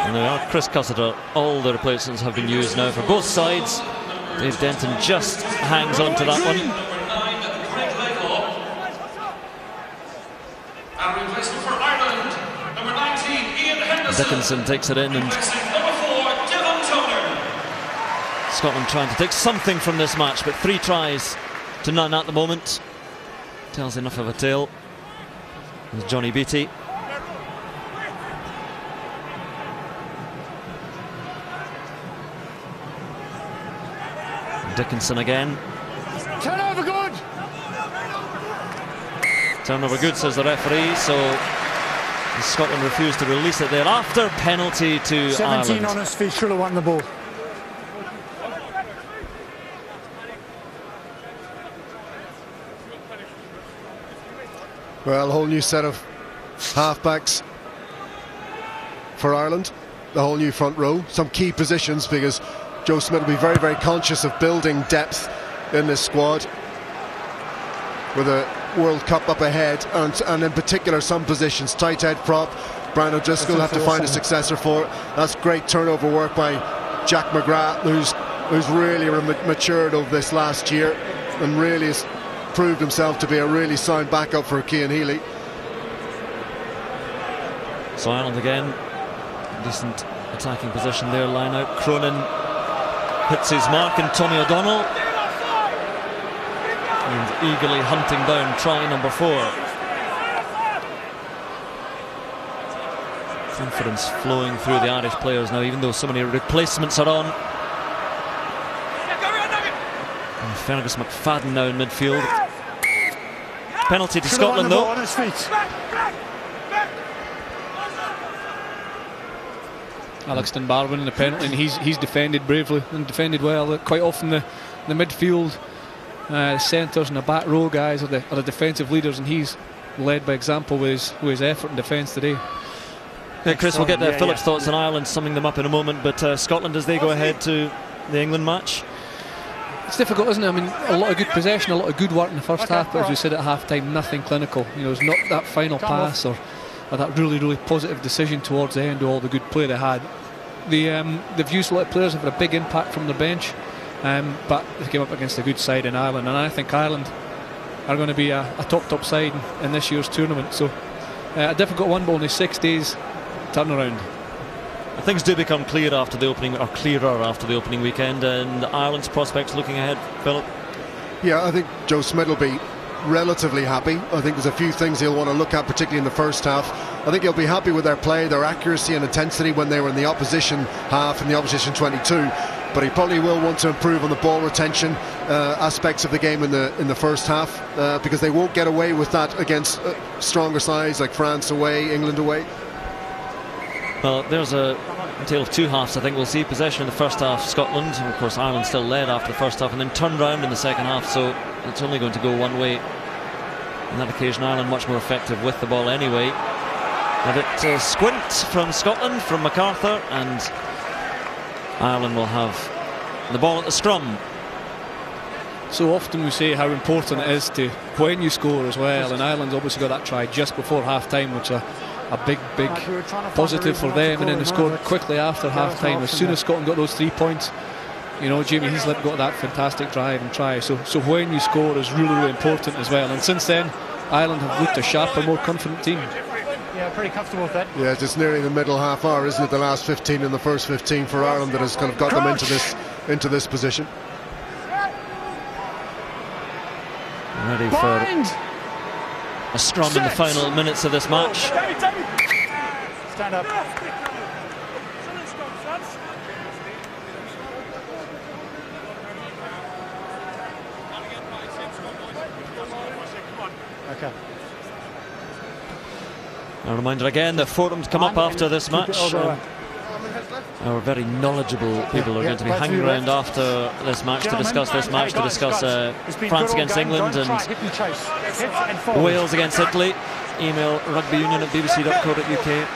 And there are Chris Cussiter. All the replacements have been used now for both sides. Dave Denton just hangs on to that one. And replacement for Ireland, number 19, Ian Henderson. Dickinson takes it in, and Number 4, Devin Toner. Scotland trying to take something from this match, but 3 tries to none at the moment. Tells enough of a tale. There's Johnny Beattie. Dickinson again. Turnover good. Turnover good, says the referee. So Scotland refused to release it there after penalty to 17 Ireland. on his feet, should have won the ball. Well, a whole new set of halfbacks for Ireland. The whole new front row. Some key positions, because Joe Smith will be very, very conscious of building depth in this squad with a World Cup up ahead, and in particular some positions. Tight head prop, Brian O'Driscoll will have to find a successor for it. That's great turnover work by Jack McGrath, who's really matured over this last year and really has proved himself to be a really sound backup for Cian Healy. So Ireland again, decent attacking position there, line out. Cronin hits his mark, and Tommy O'Donnell, and eagerly hunting down try number 4. Confidence flowing through the Irish players now, even though so many replacements are on. And Fergus McFadden now in midfield. Penalty to Scotland though. On his feet. Alex Dunbar winning the penalty, and he's defended bravely and defended well. Quite often the midfield, centres and the back row guys are the defensive leaders, and he's led by example with his effort and defence today. Yeah, Chris, we'll get Philip's thoughts on Ireland, summing them up in a moment, but Scotland as they go ahead to the England match. It's difficult, isn't it? I mean, a lot of good possession, a lot of good work in the first half, but as we said at half-time, nothing clinical. You know, it's not that final pass or that really, really positive decision towards the end of all the good play they had. They've used a lot of players have had a big impact from the bench, but they came up against a good side in Ireland, and I think Ireland are going to be a top side in this year's tournament. So a difficult one, but only 6 days turnaround. Things do become clear after the opening, or clearer after the opening weekend, and Ireland's prospects looking ahead, Philip. Yeah, I think Joe Smith will be relatively happy. I think there's a few things he'll want to look at, particularly in the first half. I think he'll be happy with their play, their accuracy and intensity when they were in the opposition half and the opposition 22. But he probably will want to improve on the ball retention aspects of the game in the first half, because they won't get away with that against stronger sides like France away, England away. Well, there's a tale of 2 halves. I think we'll see possession in the first half, Scotland, and of course Ireland still led after the first half, and then turned round in the second half, so it's only going to go one way. On that occasion, Ireland much more effective with the ball anyway. A bit squint from Scotland, from MacArthur, and Ireland will have the ball at the scrum. So often we say how important it is to when you score as well, and Ireland's obviously got that try just before half-time, which is a big positive for them, and then they scored quickly after half-time. As soon as Scotland got those 3 points, you know, Jamie Heaslip got that fantastic drive and try. So when you score is really, really important as well. And since then, Ireland have looked a sharper, more confident team. pretty comfortable with that. Yeah, it's nearly the middle half hour, isn't it? The last 15 and the first 15 for Ireland that has kind of got them into this position. Ready for a scrum in the final minutes of this match. Stand up. Okay. A reminder again that forums come up after this match. Our very knowledgeable people are going to be hanging around after this match to discuss this match, to discuss France against England and Wales against Italy. Email rugbyunion@bbc.co.uk.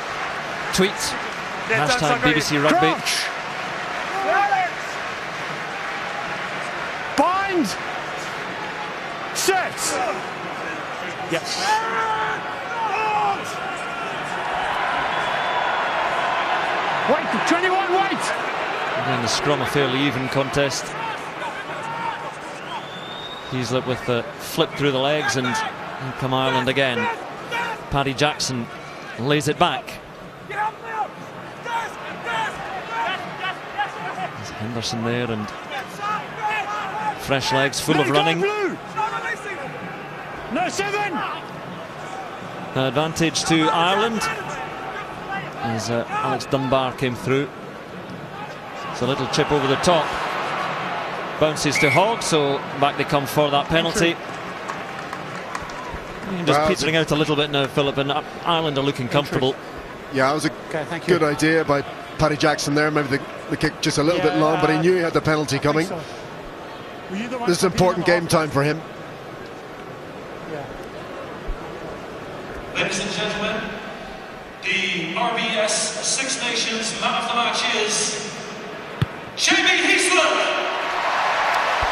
Tweet #BBC Rugby. Bind. Set. Yes. Wait, 21, wait! And the scrum, a fairly even contest. Heaslip with the flip through the legs, and here come Ireland again. Paddy Jackson lays it back. There's Henderson there, and fresh legs, full of running. No, 7! Advantage to Ireland as Alex Dunbar came through. It's a little chip over the top. Bounces to Hogg, so back they come for that penalty. Just petering out a little bit now, Philip, and Ireland are looking comfortable. Yeah, it was a good idea by Paddy Jackson there. Maybe the kick just a little bit long, but he knew he had the penalty coming. This is important game time for him. Ladies and gentlemen, the RBS Six Nations man of the match is Jamie Heaslip.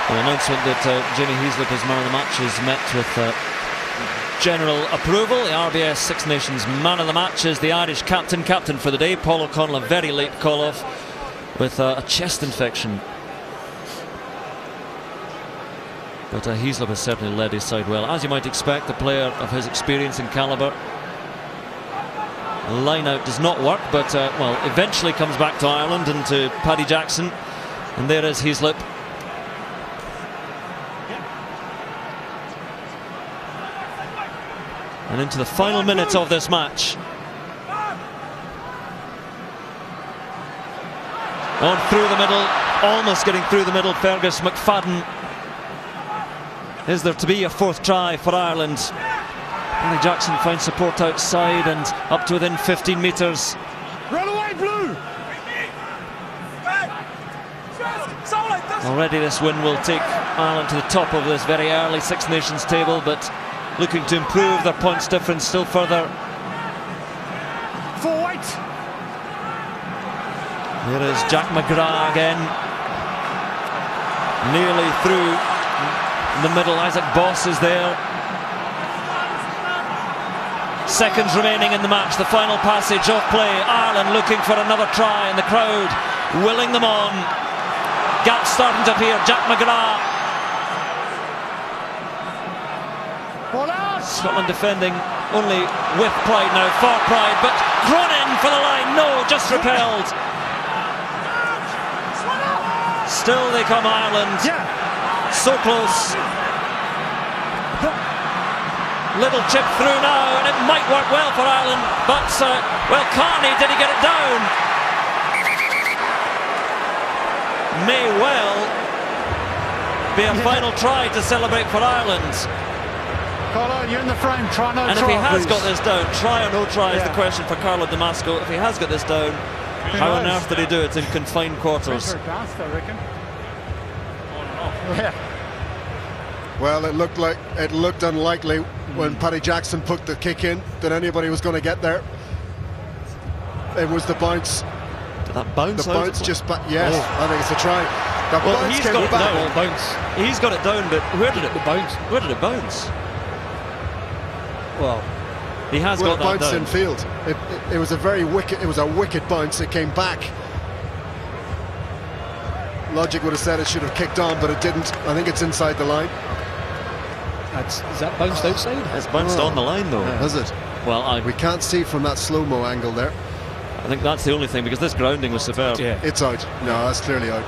The announcement that Jamie Heaslip as man of the match is met with general approval. The RBS Six Nations man of the match is the Irish captain for the day, Paul O'Connell. A very late call-off with a chest infection. But Heaslip has certainly led his side well, as you might expect, a player of his experience and calibre. Line out does not work, but well, eventually comes back to Ireland and to Paddy Jackson. And there is Heaslip. And into the final minutes of this match. On through the middle, almost getting through the middle, Fergus McFadden. Is there to be a fourth try for Ireland? Paddy Jackson finds support outside and up to within 15 metres. Run away, Blue! Already this win will take Ireland to the top of this very early Six Nations table, but looking to improve their points difference still further. Full white! Here is Jack McGrath again. Nearly through the middle. Isaac Boss is there. Seconds remaining in the match, the final passage of play. Ireland looking for another try, and the crowd willing them on. Gaps starting to appear. Jack McGrath. Scotland defending only with pride now, for pride, but Cronin for the line. No, just repelled. Still they come, Ireland. So close. Little chip through now, and it might work well for Ireland, but well, Carney, did he get it down? May well be a final try to celebrate for Ireland. Carlo, you're in the frame, try no try. And if he has please. got this down, try or no try is the question for Carlo Damasco. If he has got this down, how on earth did he do it in confined quarters? Well, it looked unlikely when Paddy Jackson put the kick in that anybody was going to get there. It was the bounce. Did that bounce? The bounce just back. Yes, I think it's a try. Well, he's got it down. He's got it down, but where did it bounce? Where did it bounce? Well, he has got that bounce down. in field. It was a very wicked. It was a wicked bounce. It came back. Logic would have said it should have kicked on, but it didn't. I think it's inside the line. Is that bounced outside? It's bounced on the line, though. Has it? Well, we can't see from that slow-mo angle there. I think that's the only thing, because this grounding was superb. Yeah. It's out. No, that's clearly out.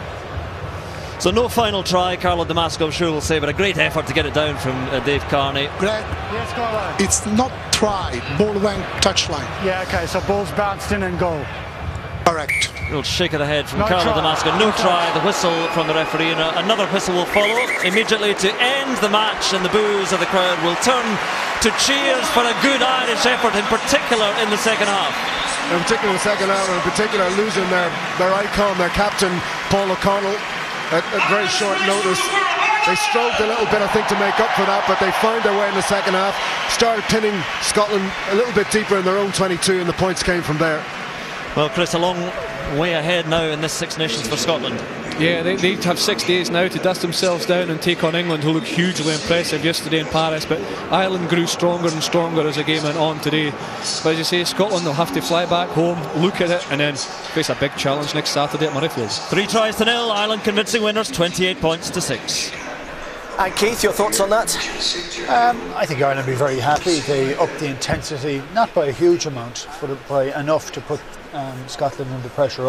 So no final try, Carlo Damasco, I'm sure will say, but a great effort to get it down from Dave Carney. Greg, Yes, go on. it's not tried. Ball went touchline. Yeah, okay, so ball's bounced in and goal. Correct. A little shake of the head from No Carlo try. Damasco. No try. The whistle from the referee, and another whistle will follow immediately to end the match, and the boos of the crowd will turn to cheers for a good Irish effort, in particular in the second half. In particular the second hour, in particular losing their icon, their captain, Paul O'Connell, at very short notice. They struggled a little bit, I think, to make up for that, but they found their way in the second half, started pinning Scotland a little bit deeper in their own 22, and the points came from there. Well, Chris, a long way ahead now in this Six Nations for Scotland. Yeah, they have 6 days now to dust themselves down and take on England, who looked hugely impressive yesterday in Paris, but Ireland grew stronger and stronger as the game went on today. But as you say, Scotland will have to fly back home, look at it, and then face a big challenge next Saturday at Murrayfield. 3-0, Ireland convincing winners, 28 points to 6. And Keith, your thoughts on that? I think Ireland will be very happy. They upped the intensity, not by a huge amount, but by enough to put Scotland under pressure.